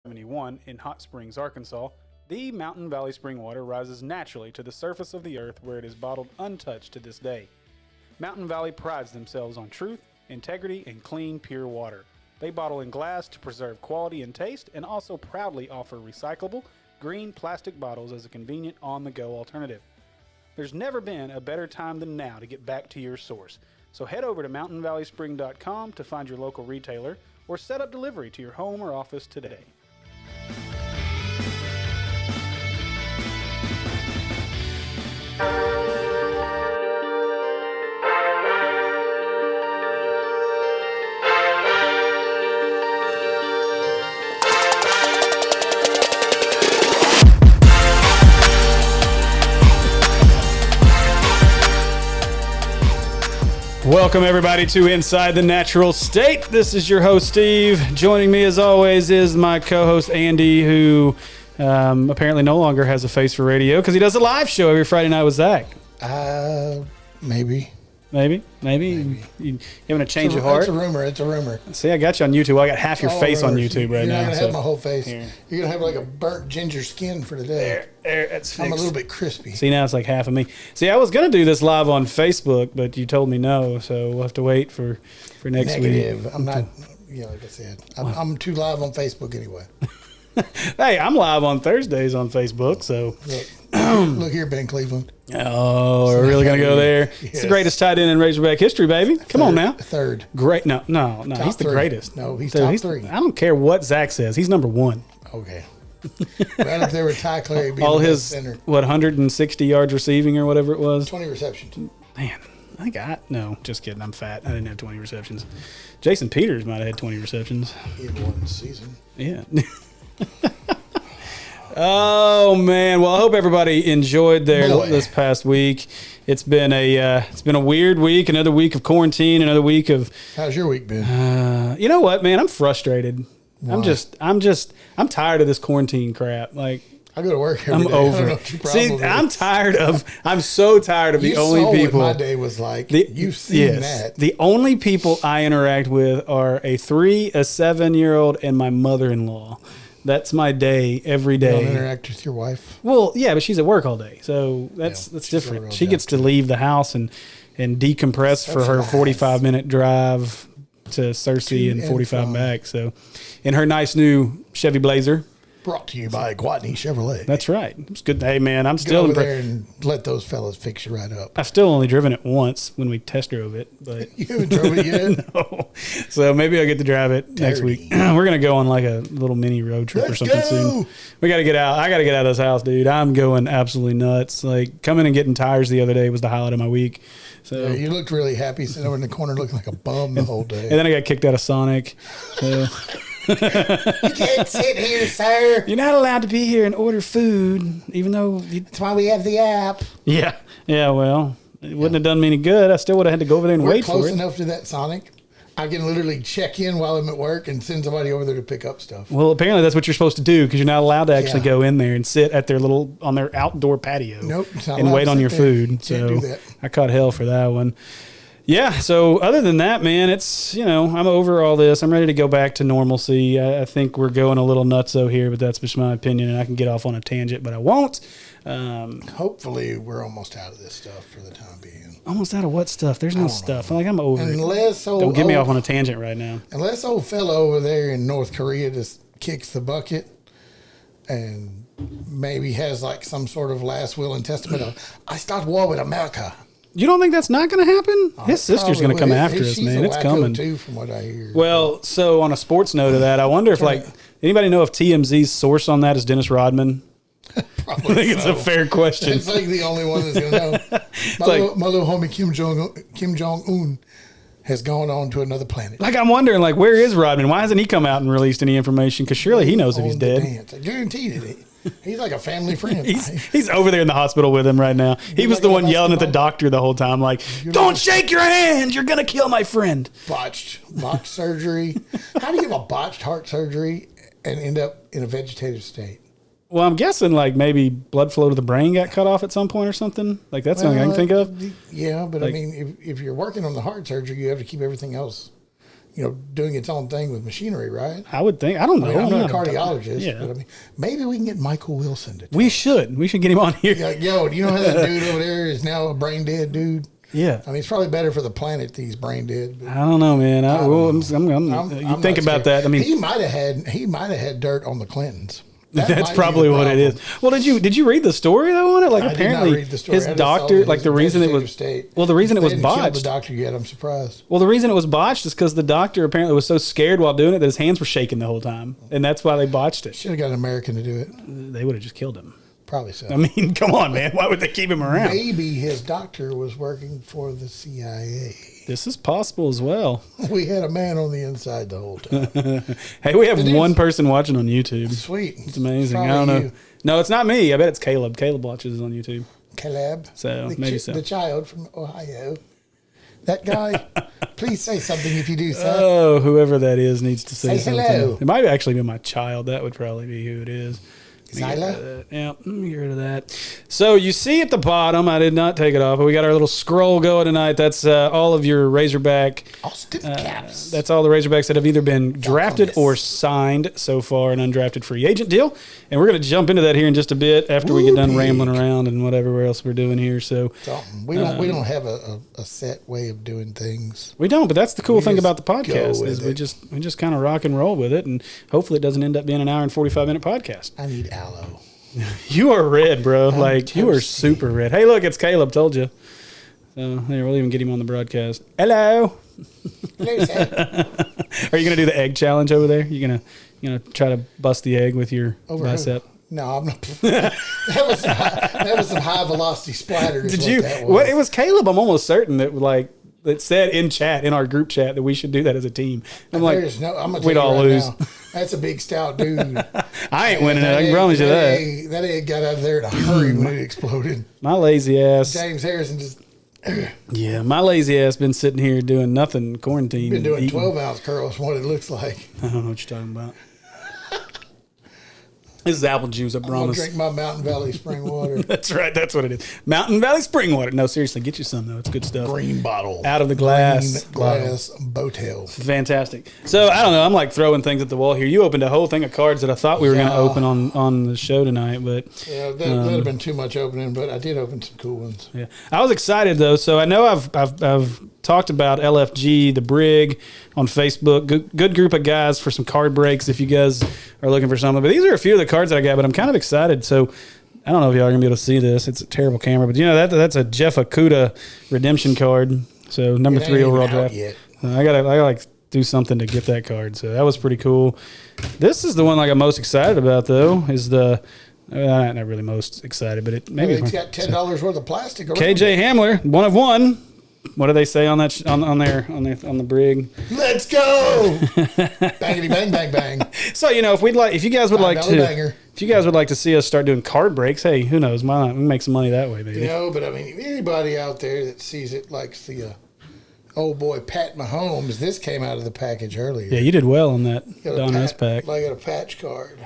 71 in Hot Springs, Arkansas, the Mountain Valley spring water rises naturally to the surface of the earth where it is bottled untouched to this day. Mountain Valley prides themselves on truth, integrity, and clean, pure water. They bottle in glass to preserve quality and taste and also proudly offer recyclable, green plastic bottles as a convenient on-the-go alternative. There's never been a better time than now to get back to your source. So head over to mountainvalleyspring.com to find your local retailer or set up delivery to your home or office today. Welcome, everybody, to Inside the Natural State. This is your host, Steve. Joining me, as always, is my co-host, Andy, who apparently no longer has a face for radio because he does a live show every Friday night with Zach. Maybe. You having a change of heart? It's a rumor. See, I got you on YouTube. Well, I got half your face on YouTube right now. You're not going to have my whole face. Here. You're going to have like a burnt ginger skin for today. There, that's fixed. I'm a little bit crispy. See, now it's like half of me. See, I was going to do this live on Facebook, but you told me no, so we'll have to wait for next Negative. week. I'm not, like I said, I'm too live on Facebook anyway. Hey, I'm live on Thursdays on Facebook, so. Look here, Ben Cleveland. Oh, we're really going to go there? Yes. It's the greatest tight end in Razorback history, baby. Come on now. Third. Great. No. Top He's the three. greatest. No, he's top three. I don't care what Zach says. He's number one. Okay. Right up there with Ty Clary being all the his, best center. 160 yards receiving or whatever it was? 20 receptions. Man, no, just kidding. I'm fat. I didn't have 20 receptions. Jason Peters might have had 20 receptions. He had one season. Yeah. Oh man! Well, I hope everybody enjoyed this past week. It's been a weird week. Another week of quarantine. Another week of. How's your week been? You know what, man? I'm frustrated. Why? I'm tired of this quarantine crap. Like I go to work every day. Over it. See, I'm so tired of the only people. What my day was like. You've seen that. The only people I interact with are a 3, a 7-year-old, and my mother-in-law. That's my day every day. You don't interact with your wife? Well, yeah, but she's at work all day, so that's different. She gets to leave the house and decompress for her 45-minute drive to Searcy and 45 back. So, in her nice new Chevy Blazer. Brought to you by Gwatney Chevrolet. That's right. It's good. Hey, man, I'm Get still over there and let those fellas fix you right up. I've still only driven it once when we test drove it, but you haven't drove it yet. No. So maybe I'll get to drive it next week. We're gonna go on like a little mini road trip or something soon. We got to get out. I got to get out of this house, dude. I'm going absolutely nuts. Like coming and getting tires the other day was the highlight of my week. So yeah, you looked really happy sitting over in the corner looking like a bum the whole day. And then I got kicked out of Sonic. So. You can't sit here, sir. You're not allowed to be here and order food, even though... That's why we have the app. Yeah, well, it wouldn't have done me any good. I still would have had to go over there and wait for it. We're close enough to that Sonic. I can literally check in while I'm at work and send somebody over there to pick up stuff. Well, apparently that's what you're supposed to do because you're not allowed to actually go in there and sit at on their outdoor patio and wait on your food. So do that. I caught hell for that one. Yeah, so other than that, man, it's, I'm over all this. I'm ready to go back to normalcy. I think we're going a little nutso here, but that's just my opinion, and I can get off on a tangent, but I won't. Hopefully, we're almost out of this stuff for the time being. Almost out of what stuff? There's no stuff. I'm over it. Don't get me off on a tangent right now. Unless old fellow over there in North Korea just kicks the bucket and maybe has like some sort of last will and testament of, I start war with America. You don't think that's not going to happen? His sister's going to come after us, man. It's coming. Too, from what I hear. Well, so on a sports note of that, I wonder if anybody know if TMZ's source on that is Dennis Rodman? Probably I think it's a fair question. It's like the only one that's going to know. My little homie Kim Jong-un has gone on to another planet. Like I'm wondering, where is Rodman? Why hasn't he come out and released any information? Because surely he knows if he's dead. I guarantee it. He's like a family friend. he's over there in the hospital with him right now. He was the one yelling at the doctor the whole time, like, "Don't shake your hand! You're gonna kill my friend." Botched surgery. How do you have a botched heart surgery and end up in a vegetative state? Well, I'm guessing maybe blood flow to the brain got cut off at some point or something. That's the only thing I can think of. Yeah, but I mean, if you're working on the heart surgery, you have to keep everything else doing its own thing with machinery, right? I would think. I don't know. I mean, I'm not a not cardiologist, Yeah. but I mean, maybe we can get Michael Wilson to. We should get him on here. Like, yo, do you know how that dude over there is now a brain dead dude? Yeah. I mean, it's probably better for the planet that he's brain dead. But I don't know, man. You I'm think not about scared. that. I mean, he might have had dirt on the Clintons. That that's might be probably the what it problem. is. Well, did you read the story though on it? Like I apparently did not read the story. his I just saw doctor, that like it's the a reason it vegetative was state. well, the reason it They was didn't kill botched. the doctor yet. I'm surprised. Well, the reason it was botched is because the doctor apparently was so scared while doing it that his hands were shaking the whole time, and that's why they botched it. Should have got an American to do it. They would have just killed him. Probably so. I mean, come on, man. Why would they keep him around? Maybe his doctor was working for the CIA. This is possible as well. We had a man on the inside the whole time. Hey, we have It is. one person watching on YouTube. Sweet. It's amazing. I Probably don't know. you. No, it's not me. I bet it's Caleb. Caleb watches on YouTube. Caleb. So, the maybe so. The child from Ohio. That guy. Please say something if you do, sir. Oh, whoever that is needs to say, Say something. hello. It might actually be my child. That would probably be who it is. Zyla? Yeah, let me get rid of that. So you see at the bottom, I did not take it off, but we got our little scroll going tonight. That's all of your Razorback. Austin Caps. That's all the Razorbacks that have either been drafted Falcones. or signed so far, an undrafted free agent deal. And we're going to jump into that here in just a bit after we get done Woo-pee. rambling around and whatever else we're doing here. So Something. We don't have a set way of doing things. we don't, but that's the cool We thing just about the go podcast with is we it. just kind of rock and roll with it, and hopefully it doesn't end up being an hour and 45-minute podcast. I need aloe. You are red, bro. Like you are toasty. super red. Hey, look, it's Caleb. Told you. So there, we'll even get him on the broadcast. Hello. Hello, sir. Are you gonna do the egg challenge over there? You gonna try to bust the egg with your Over bicep? No, I'm not. that was some high velocity splatter. is Did what you? That What? was. It was Caleb. I'm almost certain that said in our group chat that we should do that as a team. I'm like, There's no. I'm gonna we'd tell you all right lose. now, that's a big stout dude. I ain't winning it. I can egg- promise you that. That egg got out of there in a hurry when it exploded. My lazy ass. James Harrison just Yeah, my lazy ass been sitting here doing nothing, quarantine. been doing eating. 12-ounce curls. What it looks like. I don't know what you're talking about. This is apple juice, I I'm gonna promise. drink my Mountain Valley spring water. That's right. That's what it is. Mountain Valley Spring Water. No, seriously, get you some though. It's good stuff. Green bottle. Out of the glass. Green glass boattail. Fantastic. So I don't know. I'm like throwing things at the wall here. You opened a whole thing of cards that I thought we were going to Yeah. open on the show tonight, but Yeah, that'd have been too much opening, but I did open some cool ones. yeah, I was excited though. So I know I've talked about LFG, the Brig, on Facebook. Good group of guys for some card breaks if you guys are looking for something. But these are a few of the cards that I got. But I'm kind of excited. So I don't know if y'all are gonna be able to see this. It's a terrible camera, but that's a Jeff Okuda redemption card. So number It 3 ain't even overall out draft. yet. I gotta like do something to get that card. So that was pretty cool. This is the one like I'm most excited about though. Is the not really most excited, but it maybe It's got $10 worth of plastic. around KJ it. Hamler, 1 of 1. What do they say on that on the Brig? Let's go! Bangity bang bang bang. So if you guys would like $5 to, banger. if you guys would like to see us start doing card breaks, hey, who knows? Why not? We can make some money that way, baby. You know, but I mean, anybody out there that sees it likes the old boy Pat Mahomes. This came out of the package earlier. Yeah, you did well on that Got a Don Russ pack. Like a patch card.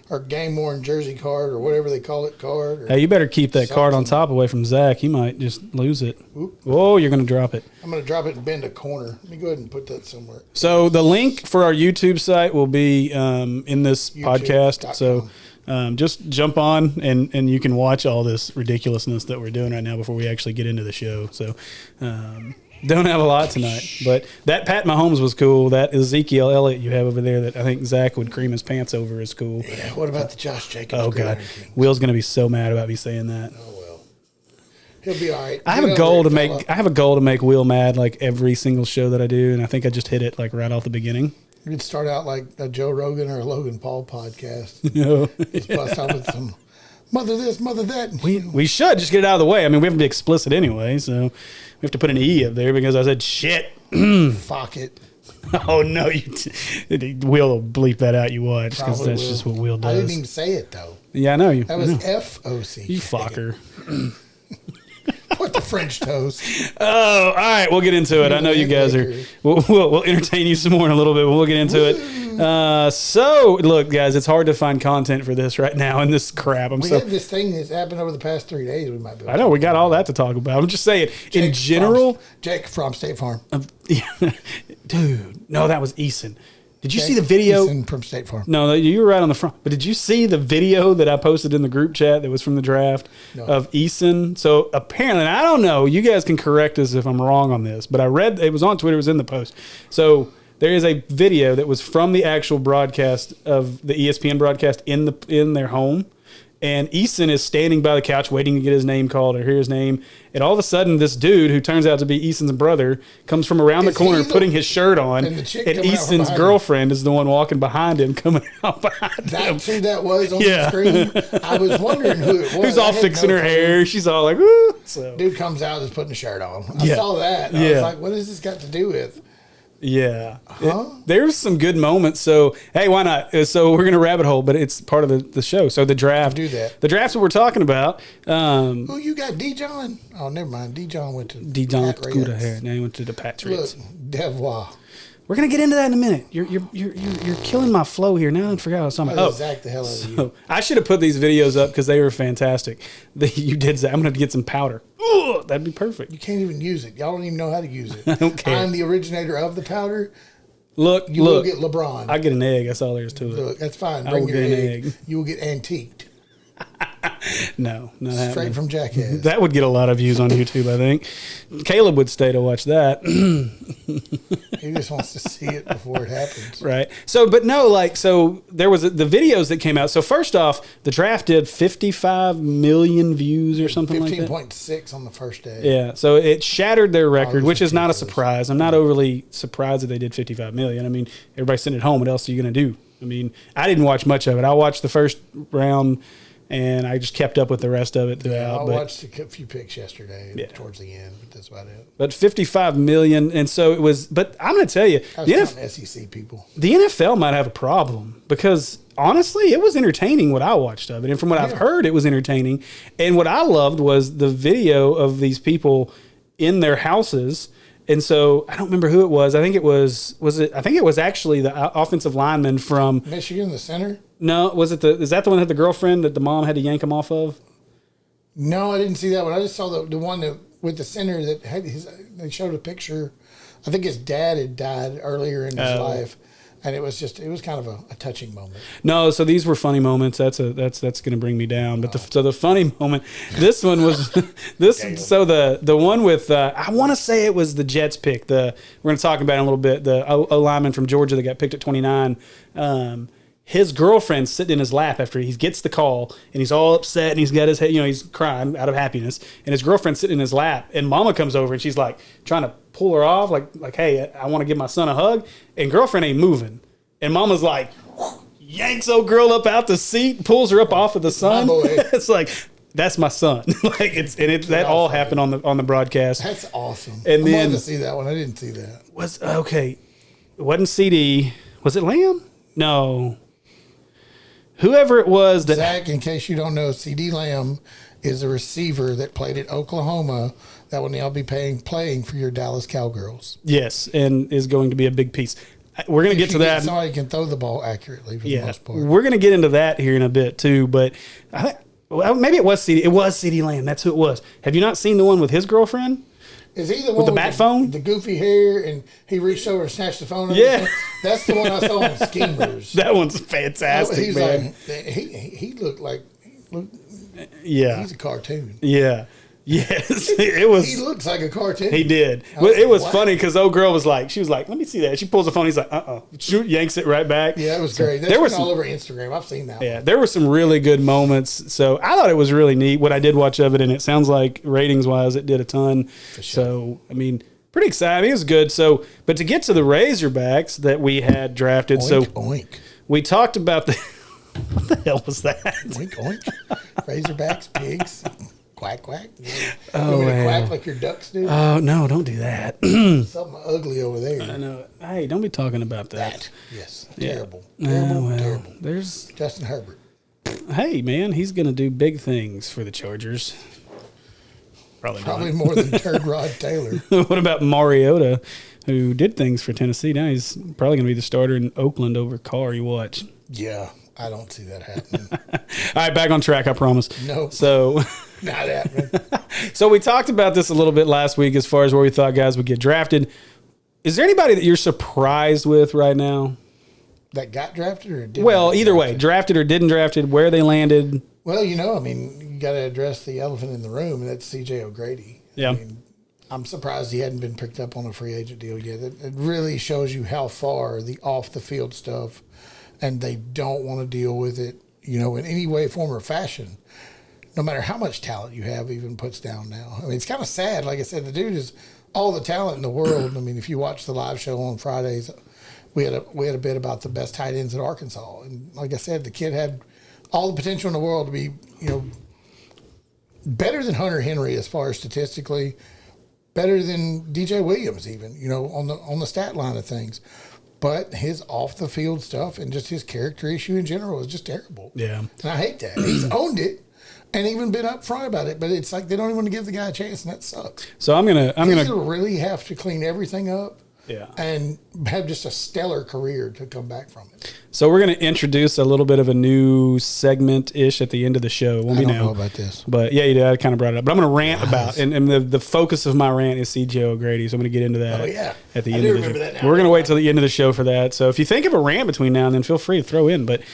Or game worn jersey card, or whatever they call it, card. Or Hey, you better keep that card on something. top away from Zach. He might just lose it. Oop. Whoa, you're gonna drop it. I'm going to drop it and bend a corner. Let me go ahead and put that somewhere. So the link for our YouTube site will be in this podcast. So just jump on and you can watch all this ridiculousness that we're doing right now before we actually get into the show. So don't have a lot tonight, but that Pat Mahomes was cool. That Ezekiel Elliott you have over there that I think Zach would cream his pants over is cool. Yeah, what about the Josh Jacobs? Oh God, Will's gonna be so mad about me saying that. Oh, well. He'll be all right. I have Get a over goal it, to fella. make. I have a goal to make Will mad like every single show that I do, and I think I just hit it like right off the beginning. You could start out like a Joe Rogan or a Logan Paul podcast. You know? Just bust out with some mother this, mother that. We should just get it out of the way. I mean, we have to be explicit anyway, so we have to put an E up there because I said shit. Fuck it. Oh no, Will will bleep that out. You watch because Probably that's will. just what Will I didn't does. even say it though. Yeah, I know you. That I was know. FOC. You fucker. What the French toast? Oh, all right. We'll get into it. I know you guys are. We'll entertain you some more in a little bit. But we'll get into it. So, look, guys, it's hard to find content for this right now in this crap. We have this thing that's happened over the past 3 days. We might be. I know we got all that to talk about. I'm just saying, in general, Jake from State Farm. Dude, no, that was Eason. Did you see the video? Eason from State Farm. No, you were right on the front. But did you see the video that I posted in the group chat that was from the draft of Eason? So apparently, and I don't know, you guys can correct us if I'm wrong on this, but I read, it was on Twitter, it was in the post. So there is a video that was from the actual broadcast of the ESPN broadcast in their home. And Eason is standing by the couch waiting to get his name called or hear his name. And all of a sudden, this dude, who turns out to be Eason's brother, comes from around the corner putting his shirt on. And Eason's girlfriend is the one walking behind him, coming out behind him. That's who that was on the screen? I was wondering who it was. Who's all fixing her hair. She's all like, woo. So. Dude comes out just putting a shirt on. I saw that. I was like, what has this got to do with? Yeah. There's some good moments. So, hey, why not? So we're going to rabbit hole, but it's part of the show. So the draft. Do that. The draft's what we're talking about. Who you got? Dijon? Oh, never mind. Dijon went to Dijon Scooter here. Now he went to the Patriots. Look, Devois. We're gonna get into that in a minute. You're killing my flow here. Now I forgot what I was talking about. Zach the hell out of you. I should have put these videos up because they were fantastic. You did Zach. I'm gonna get some powder. Ooh, that'd be perfect. You can't even use it. Y'all don't even know how to use it. I don't care. I'm the originator of the powder. Look, you will get LeBron. I get an egg. That's all there is to it. Look, that's fine. I will Bring get your an egg. You will get antiqued. No, not Straight happening. from Jackass. That would get a lot of views on YouTube, I think. Caleb would stay to watch that. He just wants to see it before it happens. Right. So, but no, like, so there was the videos that came out. So first off, the draft did 55 million views or something like that. 15.6 on the first day. Yeah. So it shattered their record, which is not a surprise. I'm not overly surprised that they did 55 million. I mean, everybody's sitting at home. What else are you going to do? I mean, I didn't watch much of it. I watched the first round and I just kept up with the rest of it throughout. I watched a few picks yesterday towards the end, but that's about it. But 55 million, and so it was. But I'm going to tell you, the SEC people, the NFL might have a problem because honestly, it was entertaining what I watched of it, and from what I've heard, it was entertaining. And what I loved was the video of these people in their houses. And so I don't remember who it was. I think it was it? I think it was actually the offensive lineman from Michigan, the center. No, was it is that the one that had the girlfriend that the mom had to yank him off of? No, I didn't see that one. I just saw the one that with the center that had they showed a picture. I think his dad had died earlier in his life. And it was kind of a touching moment. No, so these were funny moments. That's going to bring me down. But the funny moment, this one was this. So the one with I want to say it was the Jets pick. We're going to talk about it in a little bit. The O lineman from Georgia that got picked at 29. His girlfriend's sitting in his lap after he gets the call, and he's all upset, and he's got his head, he's crying out of happiness, and his girlfriend's sitting in his lap, and mama comes over, and she's like trying to pull her off, like, hey, I want to give my son a hug, and girlfriend ain't moving, and mama's like, yanks old girl up out the seat, pulls her up off of the son. It's like, that's my son. That all happened on the broadcast. That's awesome. And then I wanted to see that one. I didn't see that. It wasn't CD. Was it Lamb? No. Whoever it was that Zach, in case you don't know, CD Lamb is a receiver that played at Oklahoma that will now be playing for your Dallas Cowgirls. Yes, and is going to be a big piece. We're going to get to that. Somebody can throw the ball accurately for the most part. We're going to get into that here in a bit too, but I think maybe it was CD. It was CD Lamb. That's who it was. Have you not seen the one with his girlfriend? Is he the one with the bat phone? The goofy hair, and he reached over and snatched the phone. Yeah. That's the one I saw on Schemers. That one's fantastic, man. He looked like, yeah. He's a cartoon. Yeah. Yes, it was. He looks like a cartoon. He did. It was funny because old girl was like, let me see that. She pulls the phone. He's like, yanks it right back. Yeah, it was great. There was all over Instagram. I've seen that. Yeah, there were some really good moments. So I thought it was really neat what I did watch of it, and it sounds like ratings wise, it did a ton. For sure. So I mean, pretty exciting. It was good. So, but to get to the Razorbacks that we had drafted, oink. We talked about the. What the hell was that? Oink oink. Razorbacks, pigs. Quack, quack. Oh, you quack like your ducks do? Oh, no, don't do that. Something ugly over there. I know. Hey, don't be talking about that. Yes. Yeah. Terrible. Terrible. There's Justin Herbert. Hey, man, he's going to do big things for the Chargers. Probably Probably more than Turd Rod Taylor. What about Mariota, who did things for Tennessee? Now he's probably going to be the starter in Oakland over Carr. You watch. Yeah, I don't see that happening. All right, back on track, I promise. No. So, Not happening. so we talked about this a little bit last week as far as where we thought guys would get drafted. Is there anybody that you're surprised with right now? That got drafted or didn't? Well, either way, drafted or didn't drafted, where they landed. Well, you got to address the elephant in the room, and that's C.J. O'Grady. Yeah. I'm surprised he hadn't been picked up on a free agent deal yet. It really shows you how far the off-the-field stuff, and they don't want to deal with it, in any way, form, or fashion. No matter how much talent you have, even puts down now. I mean, it's kind of sad. Like I said, the dude is all the talent in the world. I mean, if you watch the live show on Fridays, we had a bit about the best tight ends at Arkansas, and like I said, the kid had all the potential in the world to be, better than Hunter Henry as far as statistically, better than DJ Williams even, on the stat line of things. But his off the field stuff and just his character issue in general is just terrible. Yeah. And I hate that. He's owned it and even been upfront about it, but it's like they don't even want to give the guy a chance, and that sucks. So I'm gonna really have to clean everything up. Yeah. And have just a stellar career to come back from it. So we're going to introduce a little bit of a new segment-ish at the end of the show. I don't know about this. But yeah, you did. I kind of brought it up. But I'm going to rant about, and the focus of my rant is C.J. O'Grady. So I'm going to get into that at the end of the show. We're going to wait till the end of the show for that. So if you think of a rant between now and then, feel free to throw in. But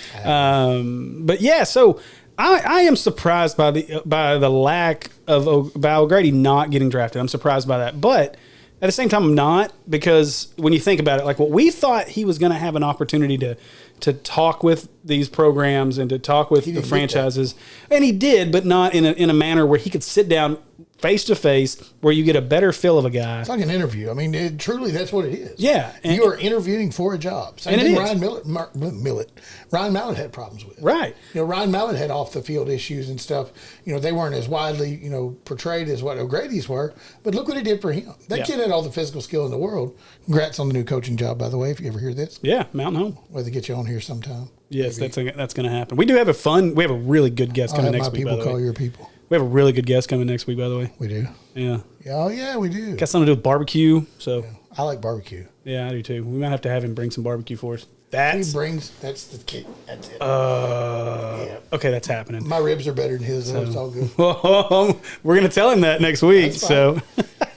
yeah, so I am surprised by the lack of by O'Grady not getting drafted. I'm surprised by that. But at the same time, I'm not, because when you think about it, like what we thought he was going to have an opportunity to talk with these programs and to talk with the franchises, and he did, but not in a manner where he could sit down face to face, where you get a better feel of a guy. It's like an interview. I mean, truly, that's what it is. Yeah, you are interviewing for a job. Same thing Ryan Mallett had problems with. Right. Ryan Mallett had off the field issues and stuff. They weren't as widely portrayed as what O'Grady's were. But look what it did for him. That kid had all the physical skill in the world. Congrats on the new coaching job, by the way. If you ever hear this. Yeah, Mountain Home. Whether get you on here sometime. Yes, maybe. That's going to happen. We do have we have a really good guest coming next week. People call your people. We have a really good guest coming next week, by the way. We do. Yeah. Oh yeah, we do. Got something to do with barbecue. So yeah, I like barbecue. Yeah, I do too. We might have to have him bring some barbecue for us. That's the kid. That's it. Okay, that's happening. My ribs are better than his, so it's all good. Well, we're gonna tell him that next week. So,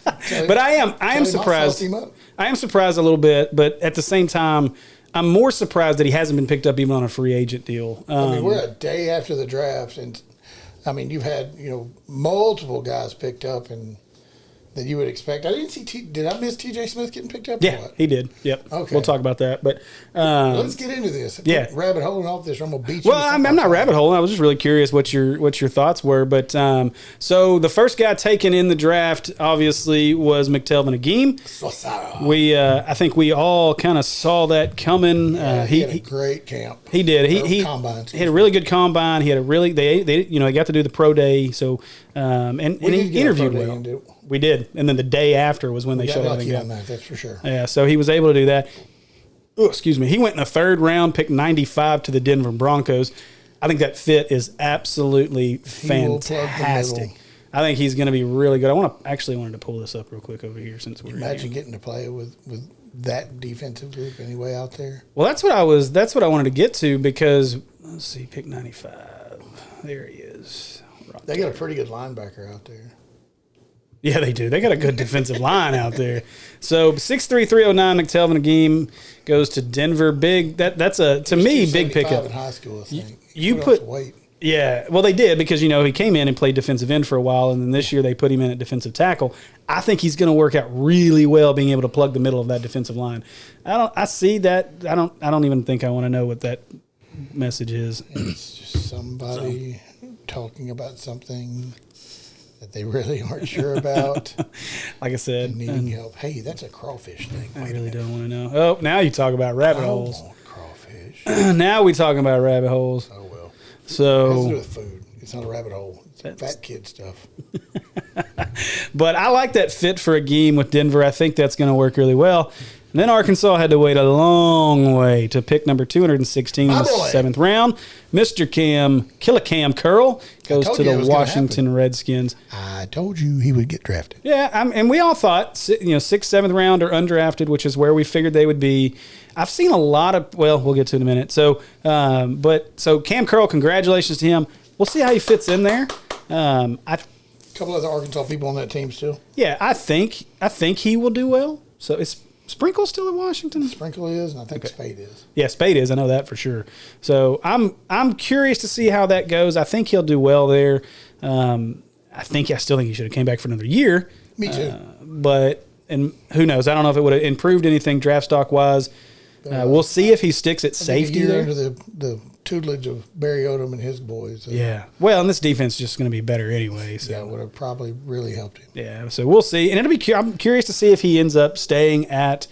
but I am surprised. I am surprised a little bit, but at the same time, I'm more surprised that he hasn't been picked up even on a free agent deal. We're a day after the draft, and you've had multiple guys picked up and that you would expect. I didn't see. Did I miss T.J. Smith getting picked up? Yeah, he did. Yep. Okay, we'll talk about that. But let's get into this. Yeah, rabbit holing off this. I'm gonna beat you. Well, I'm not rabbit holing. I was just really curious what your thoughts were. But so the first guy taken in the draft obviously was McTelvin Agim. I think we all kind of saw that coming. He had a great camp. He did. He had a really good combine. He had a really they got to do the pro day. So and he interviewed well. We did, and then the day after was when they shut everything down. That's for sure. Yeah, so he was able to do that. Oh, excuse me. He went in the third round, picked 95 to the Denver Broncos. I think that fit is absolutely fantastic. I think he's going to be really good. I wanted to pull this up real quick over here since we're imagine getting to play with that defensive group anyway out there. Well, that's what I wanted to get to, because let's see, pick 95. There he is. They got a pretty good linebacker out there. Yeah, they do. They got a good defensive line out there. So 6'3", 309 McTelvin Agim goes to Denver. Big. That's to me big pickup. In high school, I think. You put weight. Yeah, well, they did, because he came in and played defensive end for a while, and then this year they put him in at defensive tackle. I think he's going to work out really well being able to plug the middle of that defensive line. I see that. I don't even think I want to know what that message is. It's just somebody talking about something that they really aren't sure about. Like I said, needing help. Hey, that's a crawfish thing. I really don't want to know. Oh, now you talk about rabbit holes. Crawfish. Now we talking about rabbit holes. Oh well. So it has to do with food. It's not a rabbit hole. It's fat kid stuff. But I like that fit for a game with Denver. I think that's going to work really well. And then Arkansas had to wait a long way to pick number 216 in the 7th round. Mr. Cam Curl goes to the Washington Redskins. I told you he would get drafted. Yeah, and we all thought, 6th, 7th round or undrafted, which is where we figured they would be. I've seen a lot of, well, we'll get to it in a minute. So, so Cam Curl, congratulations to him. We'll see how he fits in there. A couple other Arkansas people on that team still. Yeah, I think he will do well. So is Sprinkle still at Washington? Sprinkle is, and I think Spade is. Yeah, Spade is. I know that for sure. So I'm curious to see how that goes. I think he'll do well there. I still think he should have came back for another year. Me too. And who knows? I don't know if it would have improved anything draft stock wise. We'll see if he sticks at safety there. Under the tutelage of Barry Odom and his boys. So. Yeah. Well, and this defense is just going to be better anyway. So. Yeah, it would have probably really helped him. Yeah. So we'll see, and I'm curious to see if he ends up staying at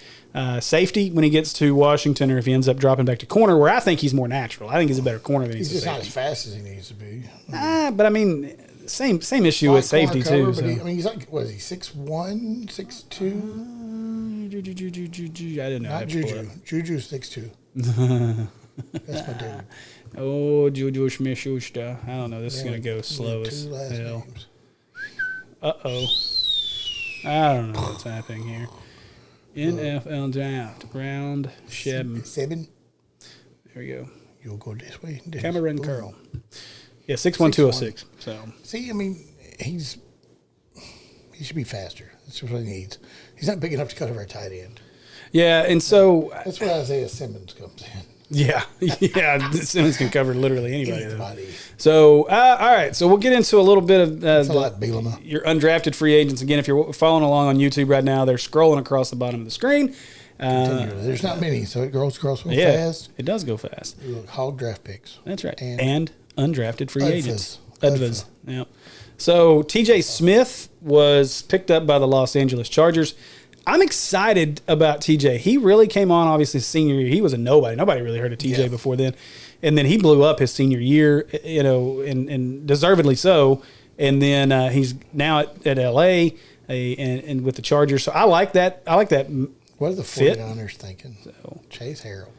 safety when he gets to Washington, or if he ends up dropping back to corner, where I think he's more natural. I think he's a better corner than he's just not as fast as he needs to be. But I mean, same issue with safety cover, too. So. He's like, what is he, 6'1", 6'2"? I didn't know. Not Juju. Juju's 6'2". That's my dude. Oh, Juju Smith-Schuster. I don't know. This is going to go slow as hell. Uh-oh. I don't know what's happening here. NFL draft. Round 7. 7? There we go. You'll go this way. Cameron Curl. Yeah, 6'1", So. See, I mean, he should be faster. That's what he needs. He's not big enough to cut over a tight end. Yeah, and so that's where Isaiah Simmons comes in. Yeah, Simmons can cover literally anybody. So, all right, so we'll get into a little bit of your undrafted free agents. Again, if you're following along on YouTube right now, they're scrolling across the bottom of the screen. There's not many, so it goes fast. It does go fast. Hog draft picks. That's right. And undrafted free agents. UDFAs. Yeah. So TJ Smith was picked up by the Los Angeles Chargers. I'm excited about TJ. He really came on, obviously, senior year. He was a nobody. Nobody really heard of TJ before then. And then he blew up his senior year, and deservedly so. And then he's now at L.A. And with the Chargers. So I like that. What are the 49ers thinking? So, Chase Harrell.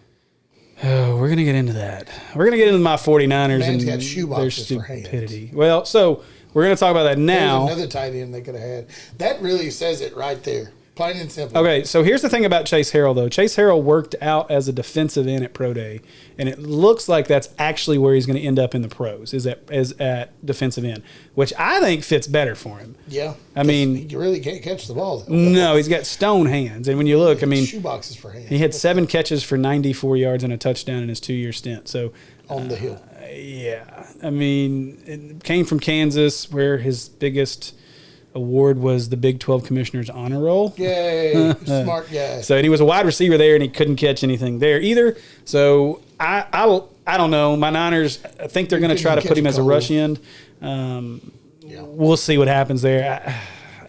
Oh, we're going to get into that. We're going to get into my 49ers and got their stupidity. Well, so we're going to talk about that now. There's another tight end they could have had. That really says it right there. Plain and simple. Okay, so here's the thing about Chase Harrell, though. Chase Harrell worked out as a defensive end at Pro Day, and it looks like that's actually where he's going to end up in the pros, is at defensive end, which I think fits better for him. Yeah. I mean, he really can't catch the ball, though. No, he's got stone hands. And when you look, I mean, shoeboxes for hands. He had 7 catches for 94 yards and a touchdown in his 2-year stint. So on the hill. Yeah. I mean, it came from Kansas, where his biggest award was the Big 12 Commissioner's Honor Roll. Yay, smart guy. So he was a wide receiver there, and he couldn't catch anything there either. So I don't know. My Niners, I think they're going to try to put him as a rush end. We'll see what happens there.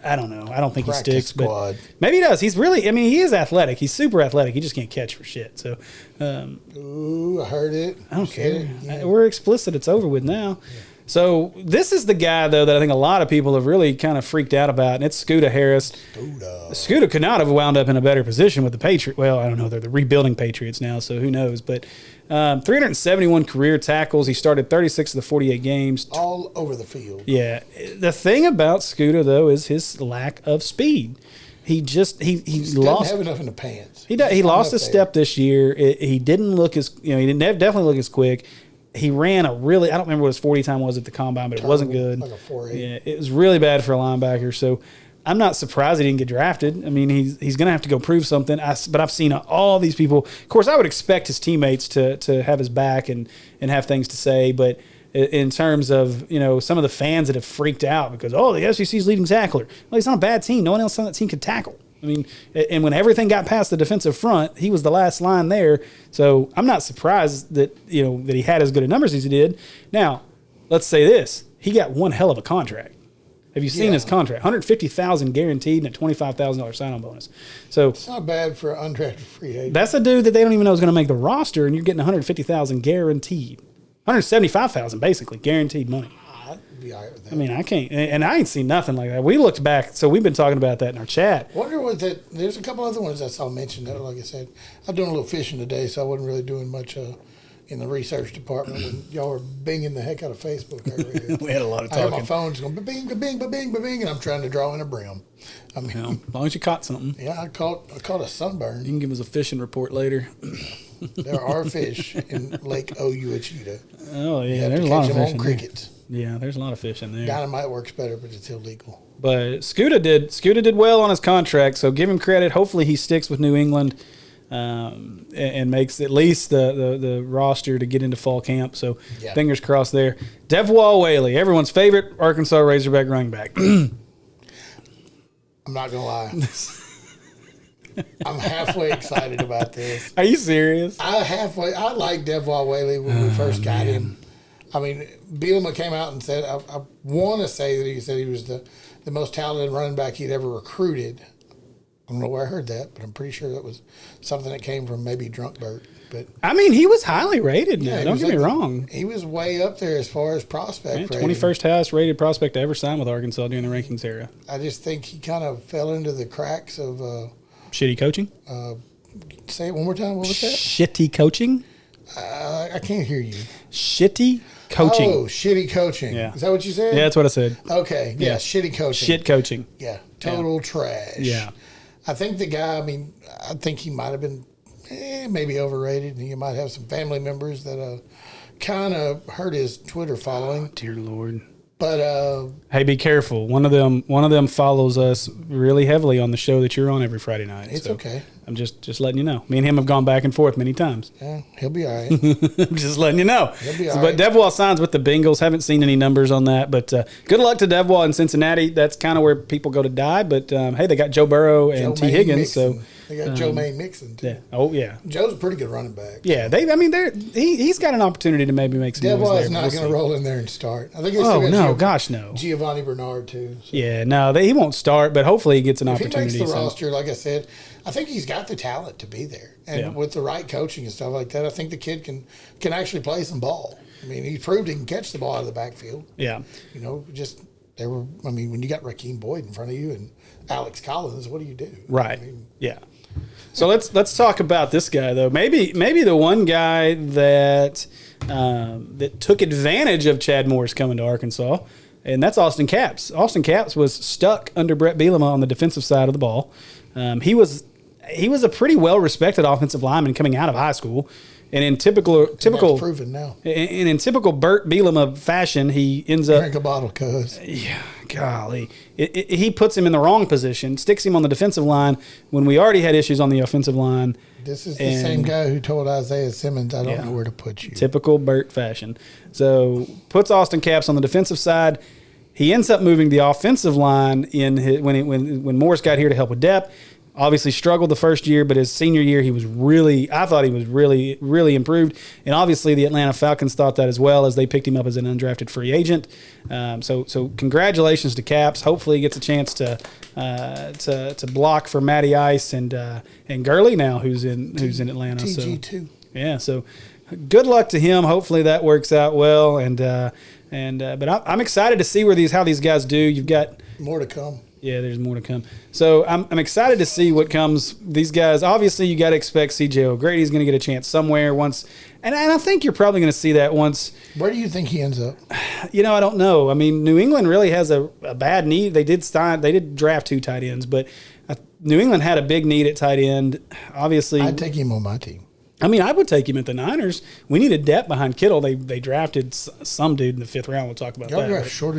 I don't know. I don't think he sticks, but maybe he does. He's really, I mean, he is athletic. He's super athletic. He just can't catch for shit. So, ooh, I heard it. I don't care. Yeah. We're explicit. It's over with now. Yeah. So this is the guy, though, that I think a lot of people have really kind of freaked out about, and it's Scooter Harris. Scooter could not have wound up in a better position with the Patriots. Well, I don't know. They're the rebuilding Patriots now, so who knows. But 371 career tackles. He started 36 of the 48 games. All over the field. Yeah. The thing about Scooter, though, is his lack of speed. He lost. Doesn't have enough in the pants. He lost a step this year. He didn't look as, he didn't definitely look as quick. He ran I don't remember what his 40 time was at the combine, but it wasn't good. Like a 4.8. Yeah, it was really bad for a linebacker. So I'm not surprised he didn't get drafted. I mean, he's going to have to go prove something. But I've seen all these people. Of course, I would expect his teammates to have his back and have things to say. But in terms of, some of the fans that have freaked out because, the SEC's leading tackler. Well, he's not a bad team. No one else on that team could tackle. I mean, and when everything got past the defensive front, he was the last line there. So I'm not surprised that, that he had as good a numbers as he did. Now, let's say this. He got one hell of a contract. Have you seen his contract? $150,000 guaranteed and a $25,000 sign-on bonus. So it's not bad for an undrafted free agent. That's a dude that they don't even know is going to make the roster, and you're getting $150,000 guaranteed. $175,000 basically guaranteed money. I'd be all right with that. I mean, I can't, and I ain't seen nothing like that. We looked back, so we've been talking about that in our chat. Wonder what that. There's a couple other ones I saw mentioned. That, like I said, I'm doing a little fishing today, so I wasn't really doing much in the research department when y'all were binging the heck out of Facebook earlier. We had a lot of I had talking. my phone just going ba-bing, ba-bing, ba-bing, ba-bing, and I'm trying to draw in a brim. I mean, As long as you caught something, yeah, I caught a sunburn. you can give us a fishing report later. There are fish in Lake Ouachita. Oh You yeah, have there's to a lot catch of them fish on in there. crickets. Yeah, there's a lot of fish in there. Dynamite works better, but it's illegal. But Scooter did well on his contract, so give him credit. Hopefully he sticks with New England and makes at least the roster to get into fall camp. So Yeah. fingers crossed there. Devwall Whaley, everyone's favorite Arkansas Razorback running back. I'm not gonna lie. I'm halfway excited about this. Are you serious? I like Devwall Whaley when we first got him. I mean, Bielema came out and said, I want to say that he said he was the most talented running back he'd ever recruited. I don't know where I heard that, but I'm pretty sure that was something that came from maybe Drunk Bert. But I mean, he was highly rated now. he Don't was get me like wrong. He was way up there as far as prospect rating. 21st highest rated prospect to ever sign with Arkansas during the rankings era. I just think he kind of fell into the cracks of, Shitty coaching? say it one more time, what was that? Shitty coaching? I can't hear you. Shitty coaching. Oh, shitty coaching. Yeah. Is that what you said? Yeah, that's what I said. Okay. Yeah, Yeah. shitty coaching. Shit coaching. Yeah, total trash. Yeah. I think the guy, I think he might have been maybe overrated, and he might have some family members that kind of hurt his Twitter following. Dear Lord. But Hey, be careful. One of them follows us really heavily on the show that you're on every Friday night. it's so okay. I'm just letting you know. Me and him have gone back and forth many times. Yeah, he'll be all right. I'm just letting you know. He'll be So, all but right. Devwall signs with the Bengals. Haven't seen any numbers on that, but good luck to Devwall in Cincinnati. That's kind of where people go to die. But hey, they got Joe Burrow and Joe T. Maine Higgins. Mixon. So They got Joe Maine Mixon, too. yeah. Oh yeah. Joe's a pretty good running back. Yeah. He's got an opportunity to maybe make some noise Devil there. is not We'll going to see. roll in there and start. I think they Oh still got no, gosh no. Giovanni Bernard, too. So Yeah, no, he won't start, but hopefully he gets an if he makes opportunity. the so- roster, like I said, I think he's got the talent to be there. And Yeah. with the right coaching and stuff like that, I think the kid can actually play some ball. I mean, he proved he can catch the ball out of the backfield. Yeah. You know, when you got Raheem Boyd in front of you and Alex Collins, what do you do? Right. I mean, Yeah. So let's talk about this guy though. Maybe the one guy that took advantage of Chad Morris coming to Arkansas, and that's Austin Capps. Austin Capps was stuck under Brett Bielema on the defensive side of the ball. He was a pretty well respected offensive lineman coming out of high school, and in typical that's proven now. in typical Bert Bielema fashion, he ends up. Drink a bottle, cuz. Yeah, golly. He puts him in the wrong position, sticks him on the defensive line when we already had issues on the offensive line. This is the And- same guy who told Isaiah Simmons, I don't Yeah. know where to put you. Typical Bert fashion. So puts Austin Capps on the defensive side. He ends up moving the offensive line when Morris got here to help with depth. Obviously struggled the first year, but his senior year I thought he was really, really improved. And obviously the Atlanta Falcons thought that as well, as they picked him up as an undrafted free agent. So congratulations to Capps. Hopefully he gets a chance to block for Matty Ice and Gurley now, who's in Atlanta. TG2. Yeah, so good luck to him. Hopefully that works out well. But I'm excited to see how these guys do. You've got. More to come. Yeah, there's more to come. So I'm excited to see what comes. These guys, obviously, you got to expect C.J. O'Grady's going to get a chance somewhere once, and I think you're probably going to see that once. Where do you think he ends up? I don't know. I mean, New England really has a bad need. They did draft 2 tight ends, but New England had a big need at tight end. Obviously, I'd take him on my team. I mean, I would take him at the Niners. We needed depth behind Kittle. They drafted some dude in the 5th round. We'll talk about Y'all that. got short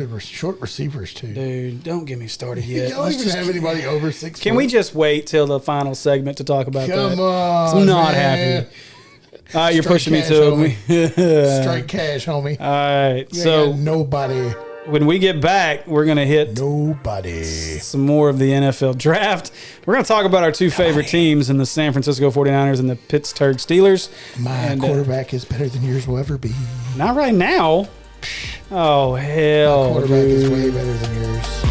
receivers, too. Dude, don't get me started yet. Y'all even have anybody over 6 Can we just wait till the final segment to talk about that? Come on, I'm not man. happy. You're Straight pushing me cash, to. Straight cash, homie. All right. You So ain't got nobody. when we get back, we're going to hit Nobody. some more of the NFL draft. We're going to talk about our 2 favorite teams in the San Francisco 49ers and the Pittsburgh Steelers. My quarterback is better than yours will ever be. Not right now. Oh, hell. Quarterback is dude. way better than yours.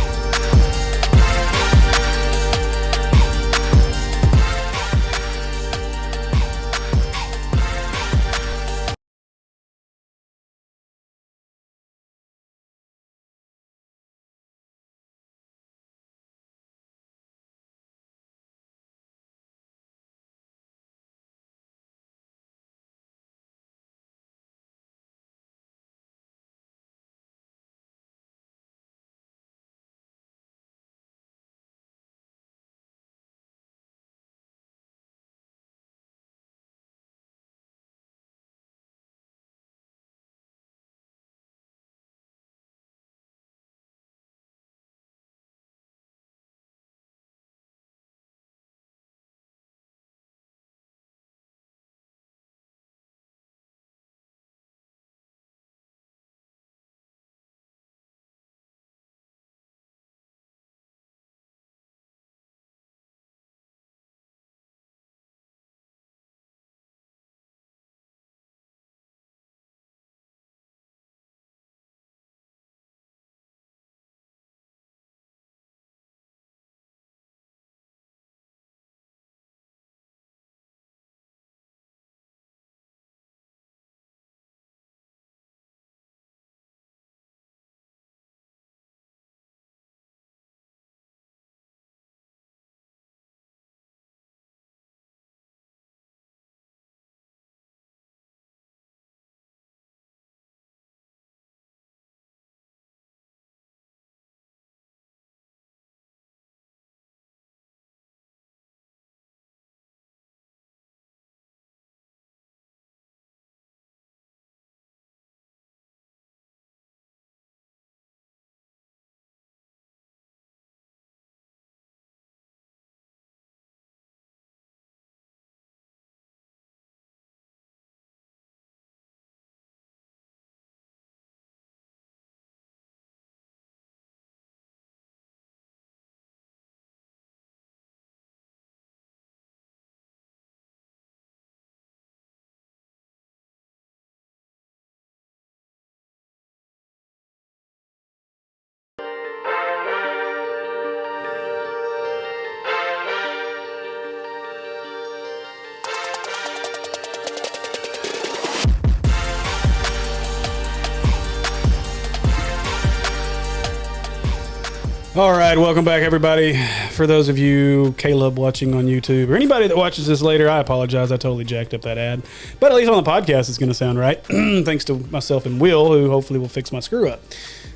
All right, welcome back, everybody. For those of you, Caleb, watching on YouTube, or anybody that watches this later, I apologize. I totally jacked up that ad. But at least on the podcast, it's going to sound right. Thanks to myself and Will, who hopefully will fix my screw up.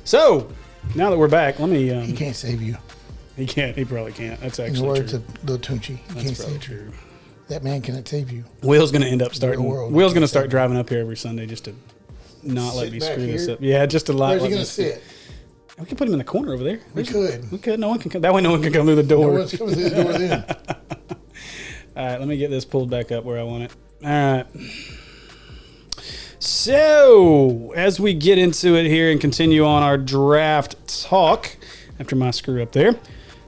So, now that we're back, let me... he can't save you. He can't. He probably can't. That's In the actually words true. of Lil Tunchi, he can't save you. True. That man cannot save you. Will's going to end up starting... world Will's going to can't start save driving up here every Sunday just to not let Sit me back screw this here? up. Yeah, just to Where's let he going me to sit? We can put him in the corner over there. We could. We could. No one can come. That way, no one can come through the No door. one's coming through the door then. All right, let me get this pulled back up where I want it. All right. So, as we get into it here and continue on our draft talk, after my screw up there,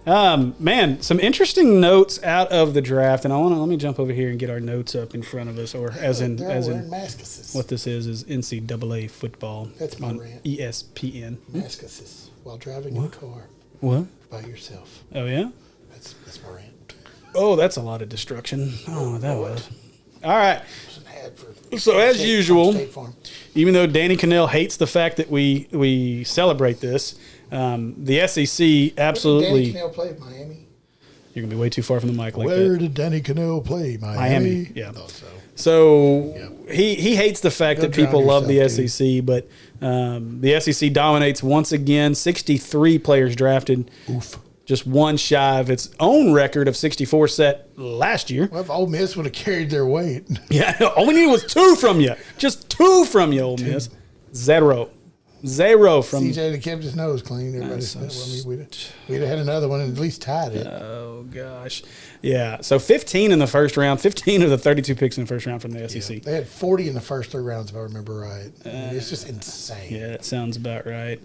man, some interesting notes out of the draft, and let me jump over here and get our notes up in front of us, or as in Mascases. what this is NCAA football. That's my on rant. ESPN. Mascases while driving in a car What? by yourself. Oh yeah. That's my rant. Oh, that's a lot of destruction. Oh, that was. All right. It's an ad for So as State- usual, State Farm. even though Danny Cannell hates the fact that we celebrate this, the SEC absolutely. Danny Cannell played Miami. You're gonna be way too far from the mic like Where that. did Danny Cannell play? Miami, yeah. Thought so. So he hates the fact Go that people drown love the yourself, SEC, but the SEC dominates once again. 63 players drafted, Oof. just one shy of its own record of 64 set last year. Well, if Ole Miss would have carried their weight. Yeah, all we needed was two from you. Just two from you, Ole Miss. Zero from. CJ to kept his nose clean. Everybody said, we'd have had another one and at least tied it. Oh gosh, yeah. So 15 in the first round. 15 of the 32 picks in the first round from the SEC. They had 40 in the first 3 rounds, if I remember right. I mean, it's just insane. Yeah, that sounds about right.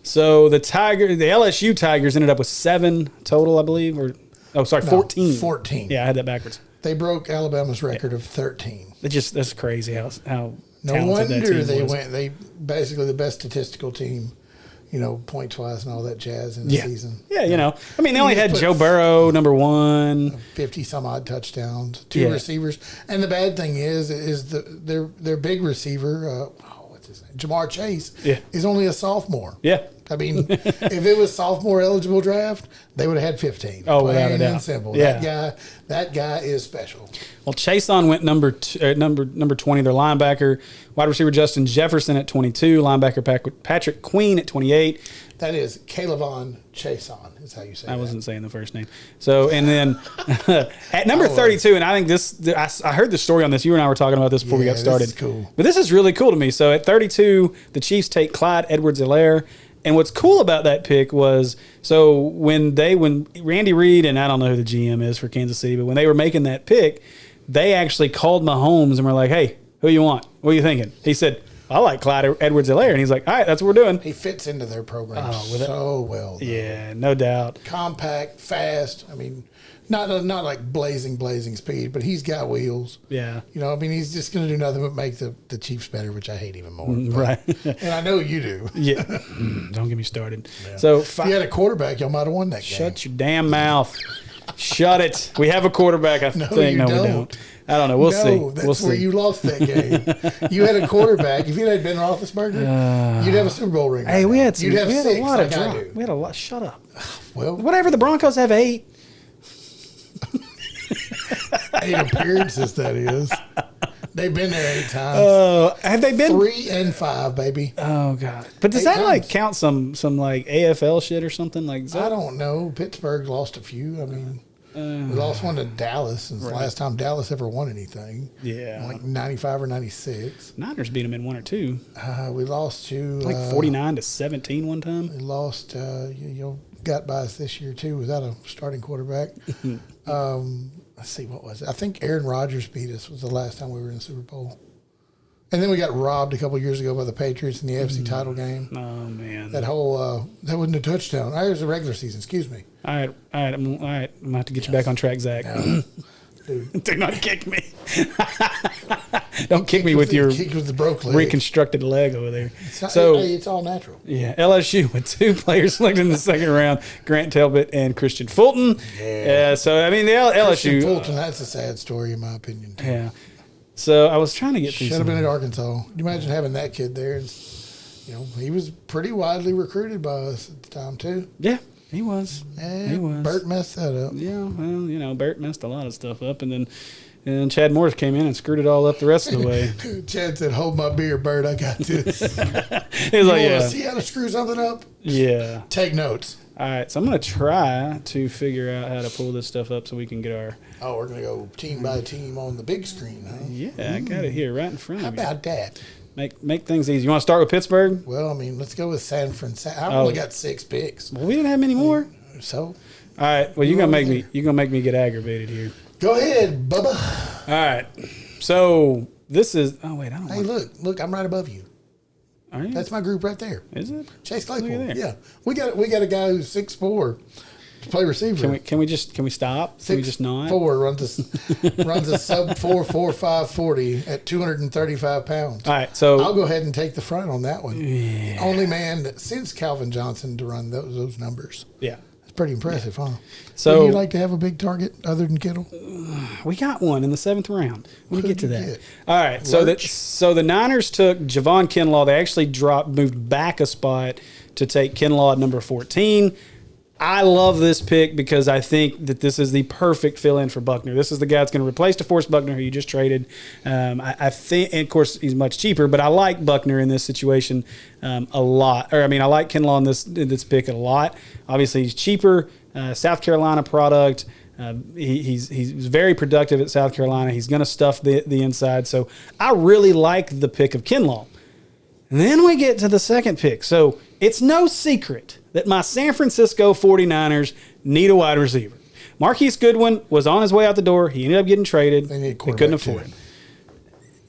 So the LSU Tigers ended up with 7 total, I believe, or 14. 14. Yeah, I had that backwards. They broke Alabama's record of 13. That's crazy how No talented that wonder team they was. went. They basically the best statistical team, points wise and all that jazz in the season. Yeah, I mean, they only just had put Joe Burrow, number 1. 50 some odd touchdowns, 2 Yeah. receivers, and the bad thing is their big receiver, what's his name, Jamar Chase, is only a sophomore. Yeah. I mean, if it was sophomore eligible draft, they would have had 15. Oh, without a Plain doubt. and simple. Yeah. That guy is special. Well, Chason went number 20, their linebacker. Wide receiver Justin Jefferson at 22. Linebacker Patrick Queen at 28. That is Kalavon Chason, is how you say I that. wasn't saying the first name. So, and then at number 32, and I think I heard the story on this. You and I were talking about this before we got this started. is cool. But this is really cool to me. So at 32, the Chiefs take Clyde Edwards-Helaire. And what's cool about that pick was, so when Randy Reid, and I don't know who the GM is for Kansas City, but when they were making that pick, they actually called Mahomes and were like, hey, who you want? What are you thinking? He said, I like Clyde Edwards-Helaire. And he's like, all right, that's what we're doing. He fits into their program with it. so well. Though. Yeah, no doubt. Compact, fast. I mean, not like blazing speed, but he's got wheels. Yeah. He's just going to do nothing but make the Chiefs better, which I hate even more. Right. And I know you do. Yeah. Don't get me started. So If you had a quarterback, y'all might have won that game. shut your damn mouth. Shut it. We have a quarterback, I think. you No, we don't. don't. I don't know. We'll see. No, that's We'll where see. you lost that game. You had a quarterback. If you had Ben Roethlisberger, you'd have a Super Bowl ring. Hey, right we now. had some. You'd have We had 6 a lot like of I drop. do. We had a lot. Shut up. Well, Whatever. The Broncos have 8. 8 appearances, that is. They've been there 8 times. Have they been? 3 and 5, baby. Oh God! But does 8 that like times. count some like AFL shit or something like? Is I that, don't know. Pittsburgh lost a few. I mean, we lost one to Dallas since the last time Dallas ever won anything. Yeah. Like 95 or 96. Niners beat them in 1 or 2, We lost to like 49-17 one time. We lost. Got by us this year too without a starting quarterback. Let's see, what was it? I think Aaron Rodgers beat us was the last time we were in the Super Bowl. And then we got robbed a couple years ago by the Patriots in the AFC title game. Oh man! That whole that wasn't a touchdown. It was a regular season. Excuse me. All right. I'm gonna have to get you back on track, Zach. Dude. Do not kick me. Don't kick me with your kick with the broke leg. reconstructed leg over there. It's all natural. Yeah, LSU with 2 players selected in the second round: Grant Talbot and Christian Fulton. Yeah. So I mean, the Christian LSU. Fulton, that's a sad story in my opinion. Too. Yeah. So I was trying to get through. Should have been at Arkansas. Can you imagine having that kid there? And, he was pretty widely recruited by us at the time too. Yeah. He was. And He was. Bert messed that up. Yeah, well, Bert messed a lot of stuff up, and then Chad Morris came in and screwed it all up the rest of the way. Chad said, "Hold my beer, Bert. I got this." He was like, "Yeah, See how to screw something up? yeah." Take notes. All right, so I'm gonna try to figure out how to pull this stuff up so we can get our. Oh, we're gonna go team by team on the big screen, huh? Yeah, I got it here right in front How of you. about that? Make things easy. You want to start with Pittsburgh? Well, I mean, let's go with San Francisco. I only got 6 picks, Well, we didn't have many more. so All right. Well, you're gonna make me get aggravated here. go ahead, Bubba. All right. So this is. Oh wait, I don't. Hey, Want, look, I'm right above you. are you? That's my group right there. Is it? Chase Look Claypool. at there. Yeah, we got a guy who's 6'4" to play receiver. Can we stop? Can we just not? 4 runs a sub 4.45 40 at 235 pounds. All right. So I'll go ahead and take the front on that one. Yeah. Only man that since Calvin Johnson to run those numbers. yeah. It's pretty impressive, huh? So Would you like to have a big target other than Kittle? we got one in the 7th round. When we get to Who'd that. you get? All right. Lurch? So the Niners took Javon Kinlaw. They actually moved back a spot to take Kinlaw at number 14. I love this pick because I think that this is the perfect fill-in for Buckner. This is the guy that's going to replace DeForest Buckner, who you just traded. I think, and of course, he's much cheaper, but I like Buckner in this situation a lot. I like Kinlaw in this pick a lot. Obviously, he's cheaper. South Carolina product. He's very productive at South Carolina. He's going to stuff the inside. So I really like the pick of Kinlaw. And then we get to the second pick. So it's no secret that my San Francisco 49ers need a wide receiver. Marquise Goodwin was on his way out the door. He ended up getting traded. They need a They quarterback, couldn't afford him.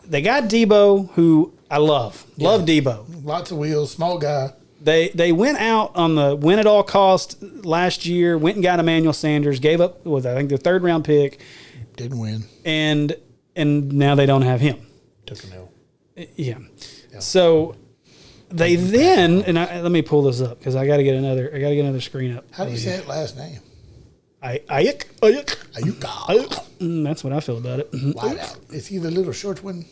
They got Debo, who I love. Love Debo. Lots of wheels, small guy. They went out on the win at all cost last year, went and got Emmanuel Sanders, gave up, I think, the 3rd round pick, Didn't win. and now they don't have him. Took an L. Yeah. So they then, and let me pull this up because I got to get another screen up. How do you say it last name? Ayuk. Ayuka. That's what I feel about it. Wide out. Is he the little short one?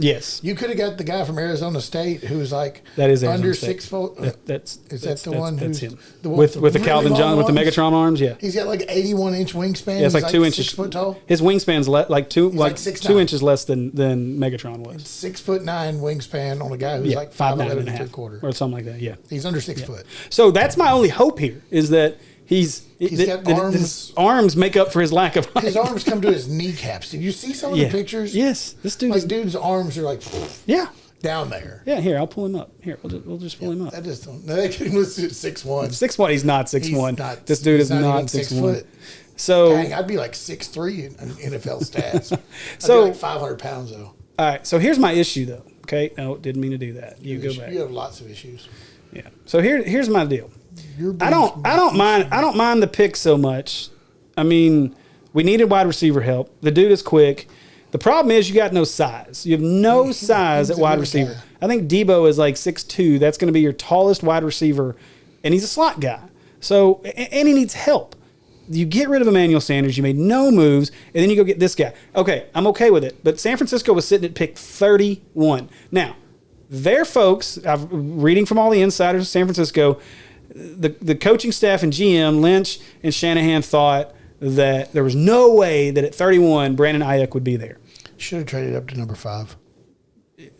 Yes, You could have got the guy from Arizona State who's like that is Arizona under State. 6 foot. That's the one That's who's him. the one With the really Calvin long John with the arms? Megatron arms. Yeah, He's got like 81-inch wingspan. yeah, it's He's like 2 inches. 6 foot tall. His wingspan's like 2 6'9". 2 inches less than Megatron was. 6'9" wingspan on a guy who's Yeah, like 5'9" 5'11" and a half, 3/4. or something like that. Yeah. He's under 6 foot. So that's my only hope here is that He's got arms. his arms make up for his lack of height. His arms come to his kneecaps. Did you see some of the pictures? Yes, this dude Like is. dude's arms are like Yeah, down there. yeah. Here, I'll pull him up. Here, we'll just pull him up. That just don't. No, they can list it at 6'1". 6'1". He's not 6'1". not- This dude he's is not even 6 6'1". foot. So Dang, I'd be like 6'3" in NFL stats. I'd So- be like 500 pounds though. all right. So here's my issue though. Okay, no, didn't mean to do that. You go back. You have lots of issues. Yeah. So here's my deal. You're I don't mind the pick so much. I mean, we needed wide receiver help. The dude is quick. The problem is you got no size. You have no size he's at a wide little receiver. guy. I think Debo is like 6'2". That's going to be your tallest wide receiver, and he's a slot guy. So and he needs help. You get rid of Emmanuel Sanders. You made no moves, and then you go get this guy. Okay, I'm okay with it. But San Francisco was sitting at pick 31. Now, their folks, I'm reading from all the insiders of San Francisco, the coaching staff and GM, Lynch and Shanahan, thought that there was no way that at 31, Brandon Ayuk would be there. Should have traded up to number 5.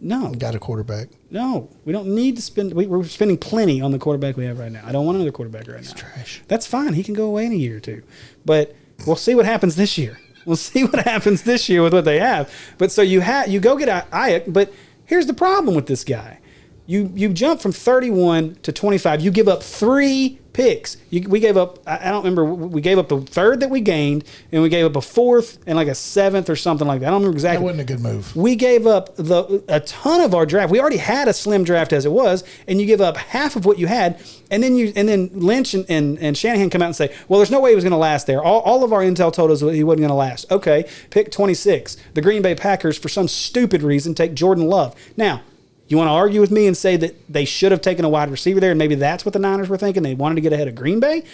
No, Got a quarterback. no. We don't need to spend. We're spending plenty on the quarterback we have right now. I don't want another quarterback right now. Trash. That's fine. He can go away in a year or two. But we'll see what happens this year. We'll see what happens this year with what they have. But so you go get Ayuk, but here's the problem with this guy. You jump from 31 to 25. You give up 3 picks. We gave up, I don't remember, we gave up the 3rd that we gained, and we gave up a 4th and like a 7th or something like that. I don't remember That exactly. wasn't a good move. We gave up a ton of our draft. We already had a slim draft as it was, and you give up half of what you had, and then Lynch and Shanahan come out and say, well, there's no way he was going to last there. All of our intel told us he wasn't going to last. Okay, pick 26. The Green Bay Packers, for some stupid reason, take Jordan Love. Now, you want to argue with me and say that they should have taken a wide receiver there, and maybe that's what the Niners were thinking? They wanted to get ahead of Green Bay?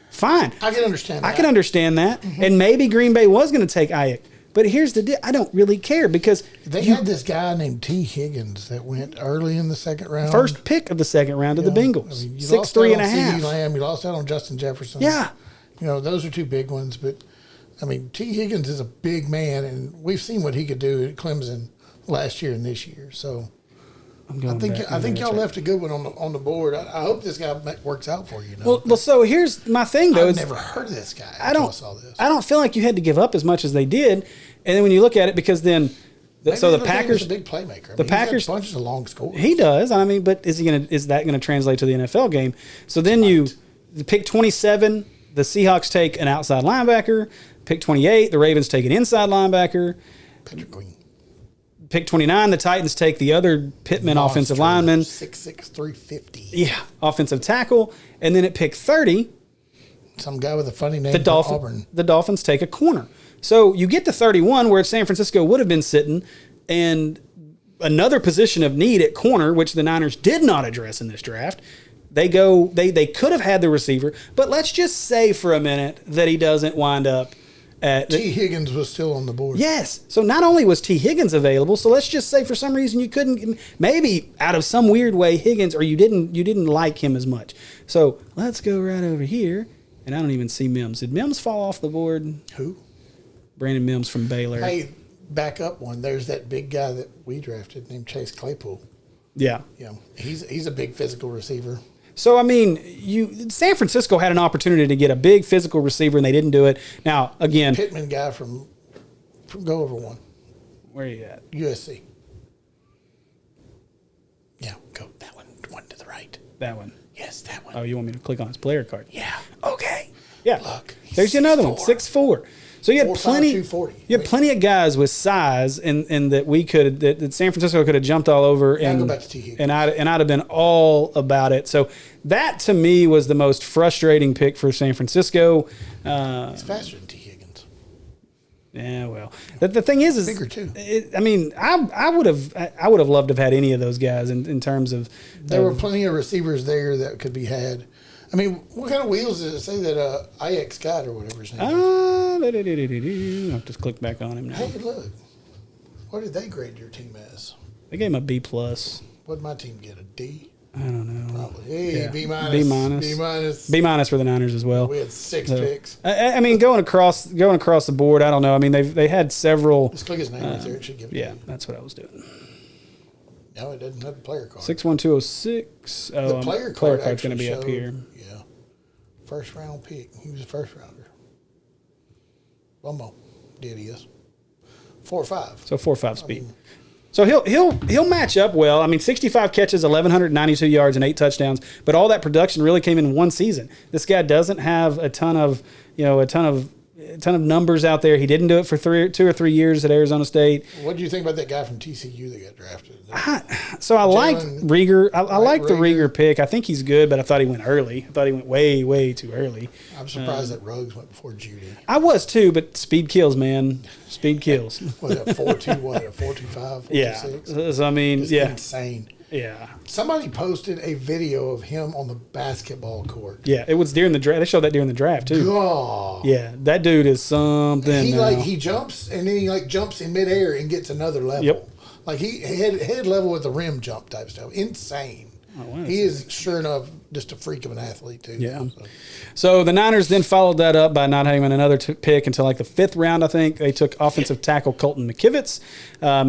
Fine. I can understand that. I can understand that. And maybe Green Bay was going to take Ayuk. But here's the deal. I don't really care because They had this guy named T. Higgins that went early in the second round. first pick of the second round of the Bengals, you 6'3" and a lost out on half. CeeDee Lamb. You lost out on Justin Jefferson. Yeah. Those are two big ones. But, I mean, T. Higgins is a big man, and we've seen what he could do at Clemson last year and this year. So I think y'all left a good one on the board. I hope this guy works out for you. Well, so here's my thing though. I've never heard of this guy. I don't. I saw this. I don't feel like you had to give up as much as they did, and then when you look at it, because then, so the Packers, a big playmaker. The Packers, he's got bunches of long scores. He does. I mean, but is that gonna translate to the NFL game? So then you pick 27. The Seahawks take an outside linebacker. Pick 28. The Ravens take an inside linebacker. Patrick Queen. Pick 29, the Titans take the other Pittman offensive lineman. 6'6", 350. Yeah, offensive tackle. And then at pick 30, some guy with a funny name the Dolphins take a corner. So you get to 31 where San Francisco would have been sitting, and another position of need at corner, which the Niners did not address in this draft. They could have had the receiver, but let's just say for a minute that he doesn't wind up T. Higgins was still on the board. Yes. So not only was T. Higgins available, so let's just say for some reason you couldn't, maybe out of some weird way Higgins, or you didn't like him as much. So let's go right over here, and I don't even see Mims. Did Mims fall off the board? Who? Brandon Mims from Baylor. Hey, back up one. There's that big guy that we drafted named Chase Claypool. Yeah. He's a big physical receiver. So, I mean, San Francisco had an opportunity to get a big physical receiver, and they didn't do it. Now, again. Pittman guy from go over one. Where are you at? USC. Yeah, go that one to the right. That one? Yes, that one. Oh, you want me to click on his player card? Yeah. Okay. Yeah. Look. There's another one, 6'4". So you had 4'5", plenty. 240. You had plenty of guys with size, and that we could that San Francisco could have jumped all over, Yeah, and go back to T. Higgins. and I'd have been all about it. So that to me was the most frustrating pick for San Francisco. He's faster than T. Higgins. Yeah, well, the thing is bigger too. I mean, I would have loved to have had any of those guys in terms of. There were plenty of receivers there that could be had. I mean, what kind of wheels does it say that IX got or whatever his name is? I'll just click back on him now. Hey, look. What did they grade your team as? They gave him a B+. What did my team get? A D? I don't know. Probably. Hey, Yeah. B minus. B minus. B minus. B- for the Niners as well. We had 6 picks. I mean, going across the board, I don't know. I mean, they had several. Just click his name right there. It should give it Yeah, to you. that's what I was doing. No, it doesn't have the player card. 61206. Oh, The player card card's going to actually be up showed- here. Yeah. First round pick. He was a first rounder. One more. Did he is. 4 or 5. So 4.5 speed. So he'll match up well. I mean, 65 catches, 1,192 yards, and 8 touchdowns. But all that production really came in one season. This guy doesn't have a ton of numbers out there. He didn't do it for 2 or 3 years at Arizona State. What do you think about that guy from TCU that got drafted? So I liked Rieger. I liked the Rieger. Rieger pick. I think he's good, but I thought he went early. I thought he went way, way too early. I'm surprised that Ruggs went before Judy. I was too, but speed kills, man. Speed kills. Was it 4.2? What? A 4.25? 4.26? Yeah. So, I mean, It's yeah. insane. Yeah. Somebody posted a video of him on the basketball court. Yeah. It was during the draft. They showed that during the draft, too. God. Yeah. That dude is something. He jumps and then he jumps in midair and gets another level. Yep. Like he head level with the rim jump type stuff. Insane. Oh, wow. He is sure enough just a freak of an athlete too. Yeah. So the Niners then followed that up by not having another pick until like the 5th round, I think. They took offensive tackle Colton McKivitz,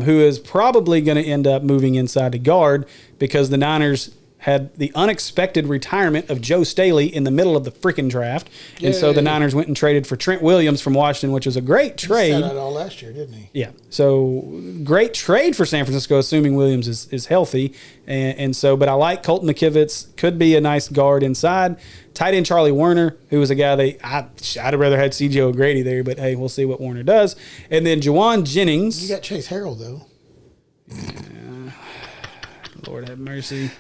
who is probably going to end up moving inside to guard because the Niners had the unexpected retirement of Joe Staley in the middle of the freaking draft. And so the Niners went and traded for Trent Williams from Washington, which was a great trade. He sat out all last year, didn't he? Yeah. So great trade for San Francisco, assuming Williams is healthy. And so, but I like Colton McKivitz. Could be a nice guard inside. Tight end Charlie Werner, who was a guy I'd have rather had C.J. O'Grady there, but hey, we'll see what Werner does. And then Juwan Jennings. You got Chase Harrell though. Lord have mercy.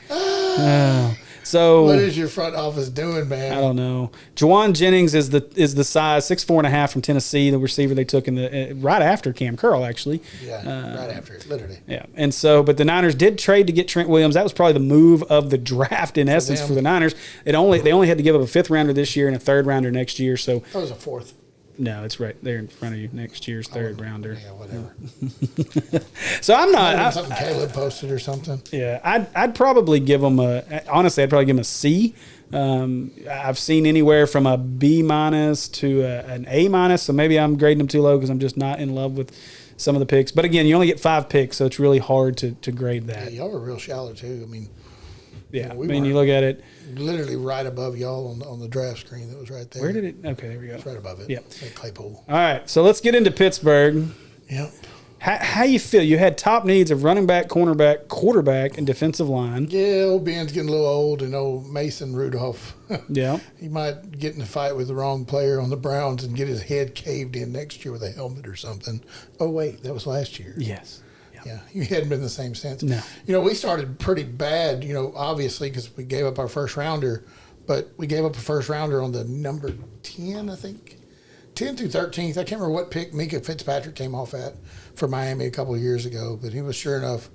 So What is your front office doing, man? I don't know. Juwan Jennings is the size 6'4.5" from Tennessee, the receiver they took in the right after Cam Curl, actually. Yeah, right after it, literally. Yeah, and so, but the Niners did trade to get Trent Williams. That was probably the move of the draft in essence for the Niners. They only had to give up a 5th rounder this year and a 3rd rounder next year. So That was a 4th. No, it's right there in front of you. Next year's third rounder. Yeah, whatever. So I'm not. Something Caleb posted or something. Yeah, I'd probably give them honestly, I'd probably give them a C. I've seen anywhere from a B- to an A-, so maybe I'm grading them too low because I'm just not in love with some of the picks. But again, you only get 5 picks, so it's really hard to grade that. Yeah, y'all were real shallow too. I mean, you look at it. Literally right above y'all on the draft screen that was right there. Where did it? Okay, there we go. It's right above it. Yep. At Claypool. All right, so let's get into Pittsburgh. Yep. How you feel? You had top needs of running back, cornerback, quarterback, and defensive line. Yeah, old Ben's getting a little old, and old Mason Rudolph. Yeah. He might get in a fight with the wrong player on the Browns and get his head caved in next year with a helmet or something. Oh, wait, that was last year. Yes. Yeah, he hadn't been the same since. No. We started pretty bad, obviously, because we gave up our first rounder, but we gave up a first rounder on the number 10, I think. 10 through 13th. I can't remember what pick Minka Fitzpatrick came off at for Miami a couple of years ago, but he was sure enough,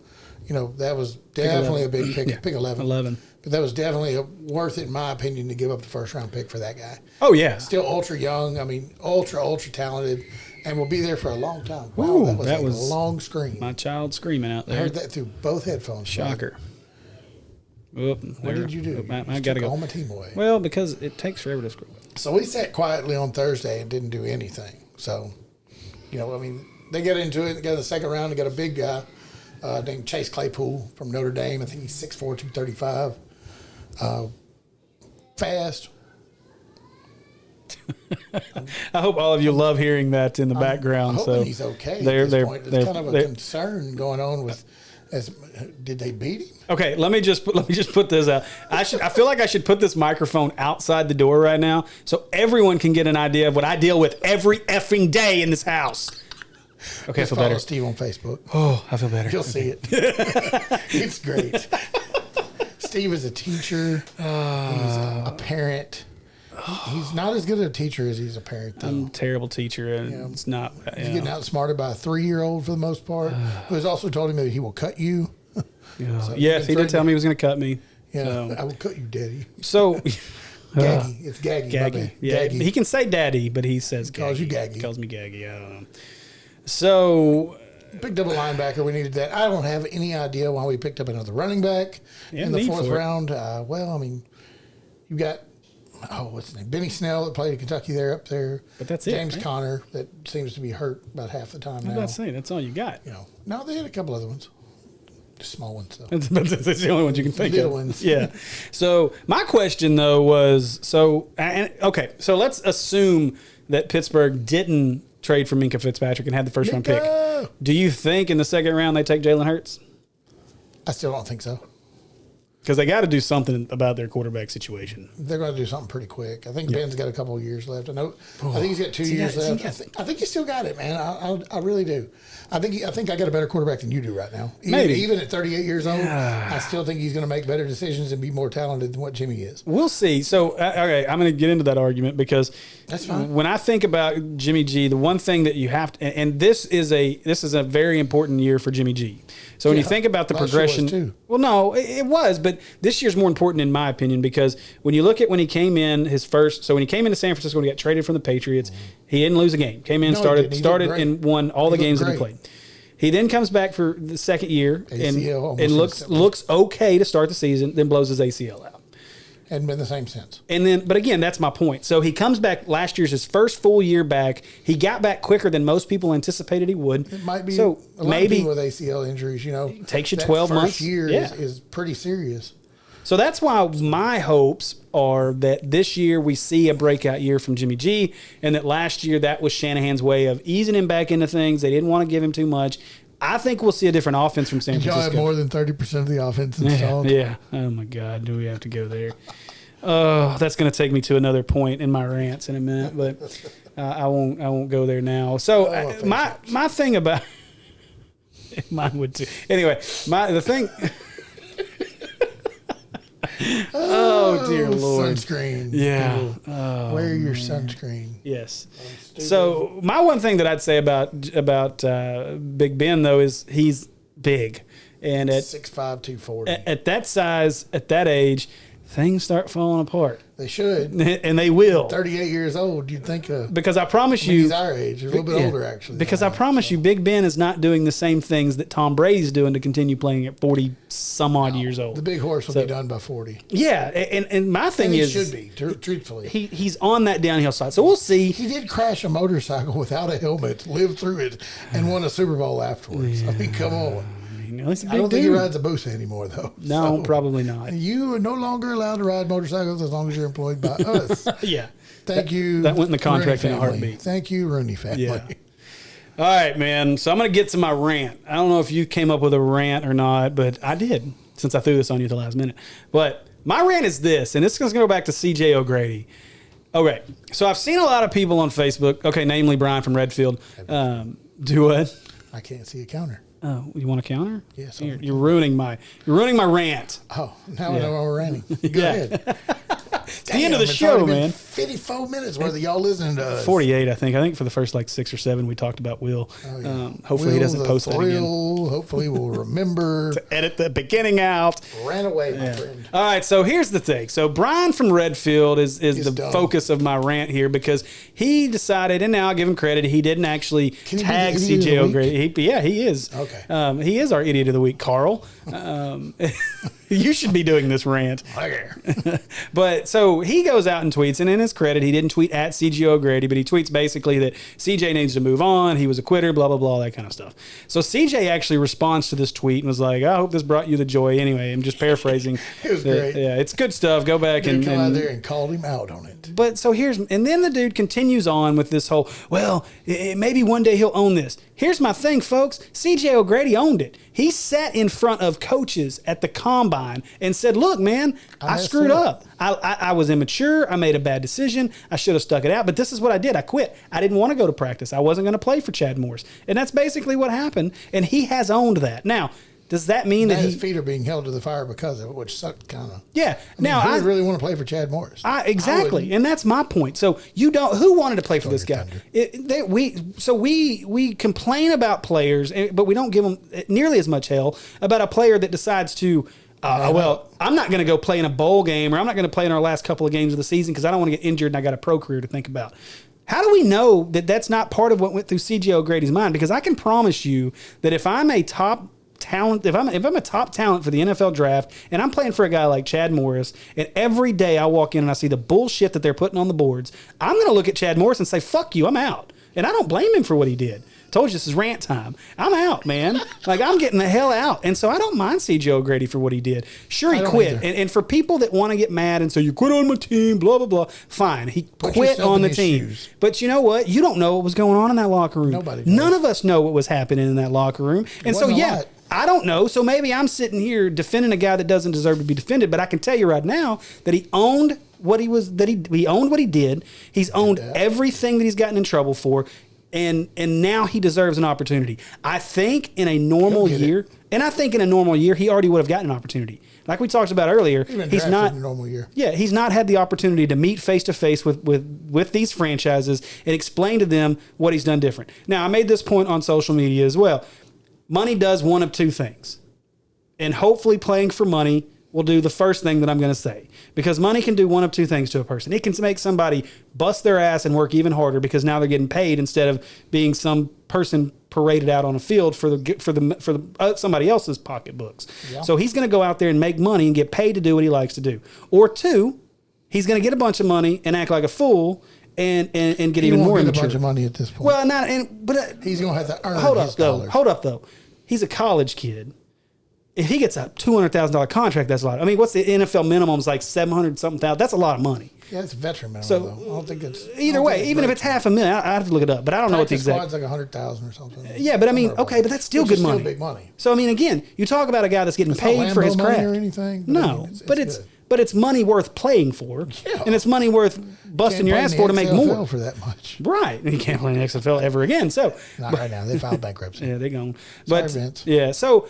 that was definitely a big pick. Yeah, Pick 11. 11. But that was definitely worth it, in my opinion, to give up the first round pick for that guy. Oh, yeah. Still ultra young. I mean, ultra talented, and will be there for a long time. Wow, Ooh, that was a long scream. My child screaming out I there. heard that through both headphones. Shocker. Oop, What did you do? I got to go. All my team away. Well, because it takes forever to scroll. So we sat quietly on Thursday and didn't do anything. So, they got into it. They got in the second round. They got a big guy named Chase Claypool from Notre Dame. I think he's 6'4", 235. Fast. I hope all of you love hearing that in the background. I'm hoping So he's okay they're- at this they're- point. they're- There's kind of a they're- concern going on with. Did they beat him? Okay, let me just put this out. I feel like I should put this microphone outside the door right now so everyone can get an idea of what I deal with every effing day in this house. Okay, Just I feel follow better. Steve on Facebook. Oh, I feel better. You'll see it. It's great. Steve is a teacher. He's a parent. He's not as good a teacher as he's a parent, though. I'm a terrible teacher, and it's not. He's getting outsmarted by a 3-year-old for the most part, who has also told him that he will cut you. So yes, he did tell me he was going to cut me. Yeah, So. I will cut you, Daddy. So, Gaggy. It's Gaggy. my Gaggy. bad. Yeah, Gaggy. he can say daddy, but he says Gaggy. Calls you Gaggy. He calls me Gaggy. I don't know. So, Picked up a linebacker. We needed that. I don't have any idea why we picked up another running back in the need fourth for it. round. You got, what's his name? Benny Snell that played at Kentucky there up there. But that's it, James right? Conner that seems to be hurt about half the time I was now. about to say, that's all you got. No, they had a couple other ones. Just small ones, though. That's the only ones you can think Little of. ones. Yeah. So my question though was so let's assume that Pittsburgh didn't trade for Minka Fitzpatrick and had the first round pick. Minka! Do you think in the second round they take Jalen Hurts? I still don't think so. Because they got to do something about their quarterback situation. They're going to do something pretty quick. I think Ben's got a couple of years left. I think he's got 2 years left. I think he's still got it, man. I really do. I think I got a better quarterback than you do right now. Even at 38 years old, I still think he's going to make better decisions and be more talented than what Jimmy is. We'll see. So, okay, I'm going to get into that argument because That's fine. when I think about Jimmy G, the one thing that you have to, and this is a very important year for Jimmy G. So when you think about the last year was progression, too. well, no, it was, but this year's more important in my opinion because when you look at when he came in when he came into San Francisco, when he got traded from the Patriots, he didn't lose a game. Came in, No, he started didn't. He did great. and won all the He games looked that he great. played. He then comes back for the second year ACL and almost instantly. looks okay to start the season, then blows his ACL out. Hadn't been the same since. And then, but again, that's my point. So he comes back last year's his first full year back. He got back quicker than most people anticipated he would. It might be so a lot of maybe people with ACL injuries. It takes you that 12 first months. year Yeah. is pretty serious. So that's why my hopes are that this year we see a breakout year from Jimmy G, and that last year that was Shanahan's way of easing him back into things. They didn't want to give him too much. I think we'll see a different offense from San Y'all have Francisco. more than 30% of the offense installed. Yeah. Oh my God, do we have to go there? Oh, that's going to take me to another point in my rants in a minute, but I won't go there now. So my thing about mine would too. Anyway, the thing. Oh dear Lord! Sunscreen. Yeah. People, wear your sunscreen. Yes. So my one thing that I'd say about Big Ben though is he's big, and at 6'5", 240. at that size, at that age, things start falling apart. They should. And they will. 38 years old, you'd think because I promise you, he's our age. He's a little bit older, actually. Because I promise you, Big Ben is not doing the same things that Tom Brady's doing to continue playing at 40 some odd years old. The big horse will be done by 40. Yeah, and my thing is, he should be, truthfully. He's on that downhill side, so we'll see. He did crash a motorcycle without a helmet, lived through it, and won a Super Bowl afterwards. I mean, come on. I don't think he rides a Busa anymore, though. No, probably not. You are no longer allowed to ride motorcycles as long as you're employed by us. Yeah. Thank you. That went in the contract in a family. heartbeat. Thank you, Rooney family. Yeah. All right, man. So I'm going to get to my rant. I don't know if you came up with a rant or not, but I did, since I threw this on you at the last minute. But my rant is this, and this is going to go back to C.J. O'Grady. Okay, so I've seen a lot of people on Facebook, namely Brian from Redfield, do what? I can't see a counter. Oh, you want a counter? Yes. You're ruining my rant. Oh, now I know why we're ranting. Go ahead. It's the end of the show, man. 54 minutes worth of y'all listening to us. 48, I think. I think for the first 6 or 7 we talked about Will. Oh, yeah. Hopefully he doesn't post that again. Hopefully we'll remember to edit the beginning out. Ran away, my friend. All right, so here's the thing. So Brian from Redfield is the dumb focus of my rant here because he decided, and now I'll give him credit, he didn't actually tag CJ O'Grady. He is. Okay. He is our idiot of the week, Carl. You should be doing this rant. Okay. But so he goes out and tweets, and in his credit, he didn't tweet at CJ O'Grady, but he tweets basically that CJ needs to move on. He was a quitter, blah, blah, blah, that kind of stuff. So CJ actually responds to this tweet and was like, I hope this brought you the joy. Anyway, I'm just paraphrasing. It was great. Yeah, it's good stuff. Go back and come out there and called him out on it. But so and then the dude continues on with this whole, maybe one day he'll own this. Here's my thing, folks. CJ O'Grady owned it. He sat in front of coaches at the combine and said, look, man, I screwed up. I was immature. I made a bad decision. I should have stuck it out. But this is what I did. I quit. I didn't want to go to practice. I wasn't going to play for Chad Morris. And that's basically what happened. And he has owned that. Now, does that mean that his feet are being held to the fire because of it, which sucked kind of? Yeah. I really want to play for Chad Morris. Exactly, and that's my point. So who wanted to play for this guy? We complain about players, but we don't give them nearly as much hell about a player that decides to. I'm not going to go play in a bowl game, or I'm not going to play in our last couple of games of the season because I don't want to get injured and I got a pro career to think about. How do we know that that's not part of what went through CJ O'Grady's mind? Because I can promise you that if I'm a top talent, if I'm a top talent for the NFL draft and I'm playing for a guy like Chad Morris, and every day I walk in and I see the bullshit that they're putting on the boards, I'm going to look at Chad Morris and say, fuck you, I'm out. And I don't blame him for what he did. Told you this is rant time. I'm out, man. Like, I'm getting the hell out. And so I don't mind CJ O'Grady for what he did. Sure, he quit. And for people that want to get mad and say, you quit on my team, blah, blah, blah, fine. He quit on the team. Shoes. But you know what? You don't know what was going on in that locker room. Nobody does. None of us know what was happening in that locker room. And so, yeah, I don't know. So maybe I'm sitting here defending a guy that doesn't deserve to be defended. But I can tell you right now that he owned what he was, that he owned what he did. He's owned everything that he's gotten in trouble for. And now he deserves an opportunity. I think in a normal year, he already would have gotten an opportunity. Like we talked about earlier, he's not in a normal year. Yeah, he's not had the opportunity to meet face to face with these franchises and explain to them what he's done different. Now, I made this point on social media as well. Money does one of two things, and hopefully, playing for money will do the first thing that I'm going to say, because money can do one of two things to a person. It can make somebody bust their ass and work even harder because now they're getting paid instead of being some person paraded out on a field for somebody else's pocketbooks. Yeah. So he's going to go out there and make money and get paid to do what he likes to do. Or two, he's going to get a bunch of money and act like a fool and get even more immature. A bunch of money at this point. Well, he's going to have to earn his dollars. Hold up though. He's a college kid. If he gets a $200,000 contract, that's a lot. I mean, what's the NFL minimum? Is like $700-something thousand. That's a lot of money. Yeah, it's a veteran minimum. So though. I don't think it's either way. Even if it's $500,000, I have to look it up. But I don't know what the exact. Squad's like $100,000 or something. Yeah, but I mean, okay, but that's still good money. Still big money. So I mean, again, you talk about a guy that's getting paid for his craft or anything. No, but it's money worth playing for, and it's money worth busting your ass for to make more. For that much, right? You can't play in the XFL ever again. So not right now. They filed bankruptcy. Yeah, they're gone. But yeah, so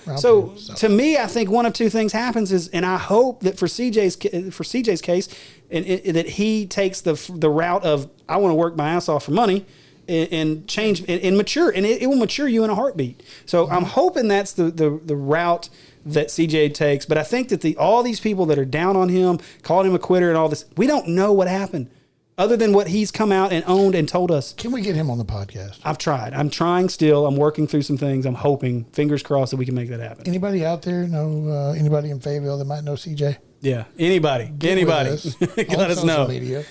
to me, I think one of two things happens is, and I hope that for CJ's case, and that he takes the route of I want to work my ass off for money. And change and mature, and it will mature you in a heartbeat. So I'm hoping that's the route that CJ takes, but I think that all these people that are down on him, calling him a quitter and all this, we don't know what happened other than what he's come out and owned and told us. Can we get him on the podcast? I've tried. I'm trying still. I'm working through some things. I'm hoping, fingers crossed, that we can make that happen. Anybody out there know anybody in Fayetteville that might know CJ? Yeah, anybody. Let us know. Media.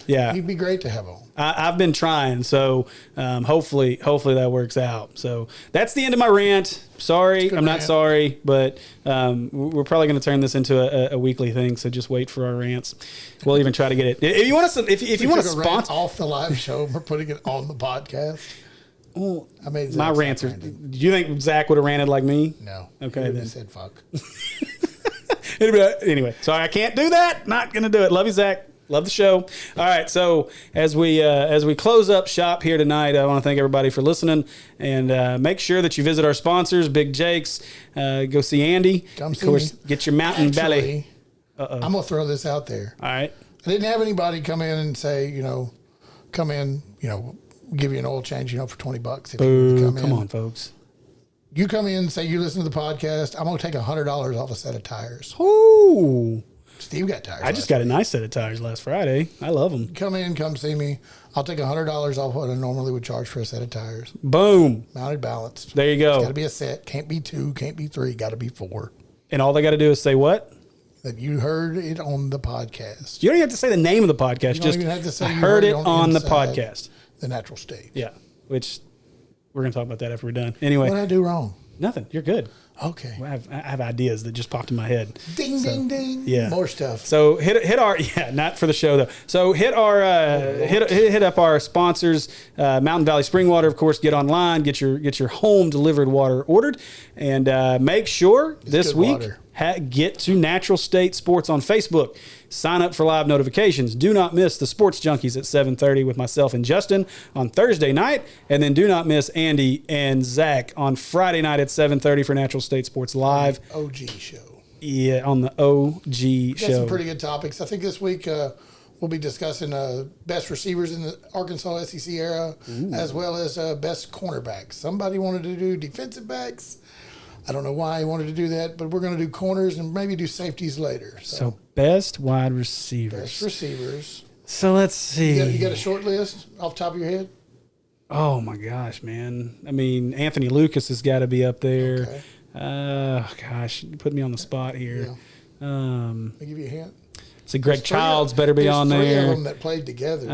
Yeah, he'd be great to have on. I've been trying, so hopefully that works out. So that's the end of my rant. Sorry, I'm not sorry, but we're probably going to turn this into a weekly thing. So just wait for our rants. We'll even try to get it. If you want to, if you want to sponsor off the live show, we're putting it on the podcast. Well, I made my rants are. Do you think Zach would have ranted like me? No. Okay, then said fuck. Anyway, sorry, I can't do that. Not going to do it. Love you, Zach. Love the show. All right, so as we close up shop here tonight, I want to thank everybody for listening, and make sure that you visit our sponsors, Big Jake's. Go see Andy. Come see of course, me. get your Mountain Valley. I'm gonna throw this out there. All right. I didn't have anybody come in and say, come in, give you an oil change, for $20 if you come on, folks. You come in and say you listen to the podcast, I'm gonna take $100 off a set of tires. Ooh. Steve got tires. I just got a nice set of tires last Friday. I love them. Come in, come see me. I'll take $100 off what I normally would charge for a set of tires. Boom. Mounted, balanced. There you go. It's got to be a set. Can't be 2. Can't be 3. Got to be 4. And all they got to do is say what? That you heard it on the podcast. You don't even have to say the name of the podcast. You don't just even have to say I you heard it on the podcast. The Natural State. Yeah. Which we're going to talk about that after we're done. Anyway. What did I do wrong? Nothing. You're good. Okay. I have ideas that just popped in my head. Ding, ding, ding. Yeah. More stuff. So hit our, not for the show though. So hit our, hit up our sponsors, Mountain Valley Spring Water, of course. Get online, get your home delivered water ordered, and make sure this week get to Natural State Sports on Facebook. Sign up for live notifications. Do not miss the Sports Junkies at 7:30 with myself and Justin on Thursday night. And then do not miss Andy and Zach on Friday night at 7:30 for Natural State Sports Live. OG show. Yeah, on the OG show. Got some pretty good topics. I think this week we'll be discussing best receivers in the Arkansas SEC era, as well as best cornerbacks. Somebody wanted to do defensive backs. I don't know why he wanted to do that, but we're going to do corners and maybe do safeties later. So best wide receivers. Best receivers. So let's see. You got a short list off the top of your head? Oh, my gosh, man. I mean, Anthony Lucas has got to be up there. Okay. Gosh, you put me on the spot here. Yeah. I'll give you a hint. So Greg Childs better be on there. There's 3 of them that played together.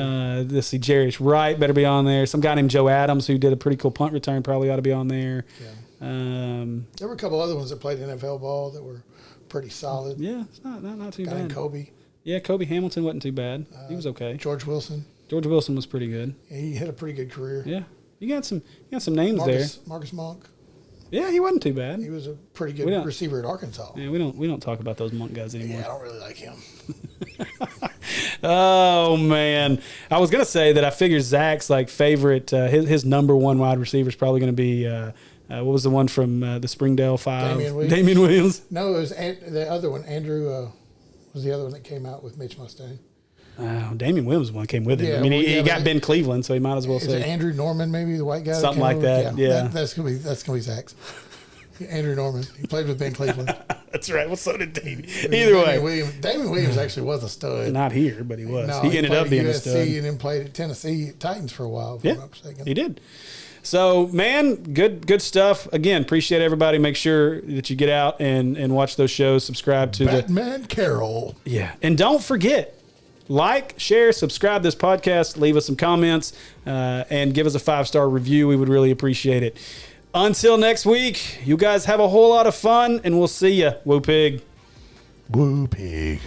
Let's see, Jarius Wright better be on there. Some guy named Joe Adams who did a pretty cool punt return probably ought to be on there. Yeah. There were a couple other ones that played NFL ball that were pretty solid. Yeah, it's not too bad. Kobe. Yeah, Kobe Hamilton wasn't too bad. He was okay. George Wilson. George Wilson was pretty good. Yeah, he had a pretty good career. Yeah, you got some names there. Marcus Monk. Yeah, he wasn't too bad. He was a pretty good receiver at Arkansas. Yeah, we don't talk about those Monk guys anymore. Yeah, I don't really like him. Oh man, I was gonna say that I figure Zach's favorite, his number one wide receiver is probably gonna be. What was the one from the Springdale Five? Damian Williams. No, it was the other one. Andrew was the other one that came out with Mitch Mustang. Damian Williams one came with him. Yeah, I mean, he got Ben Cleveland, so he might as well say Andrew Norman, maybe the white guy. Something like that. Yeah. That's gonna be Zach's. Andrew Norman. He played with Ben Cleveland. That's right. Well, so did Damian. Either way, Damian Williams actually was a stud. Not here, but he was. No, he ended up being USC a stud. And then played at Tennessee Titans for a while. If I'm not mistaken. He did. So, man, good stuff. Again, appreciate everybody. Make sure that you get out and watch those shows. Subscribe to Batman Carroll. Yeah. And don't forget, share, subscribe to this podcast, leave us some comments, and give us a 5-star review. We would really appreciate it. Until next week, you guys have a whole lot of fun, and we'll see ya. Woo Pig. Woo Pig.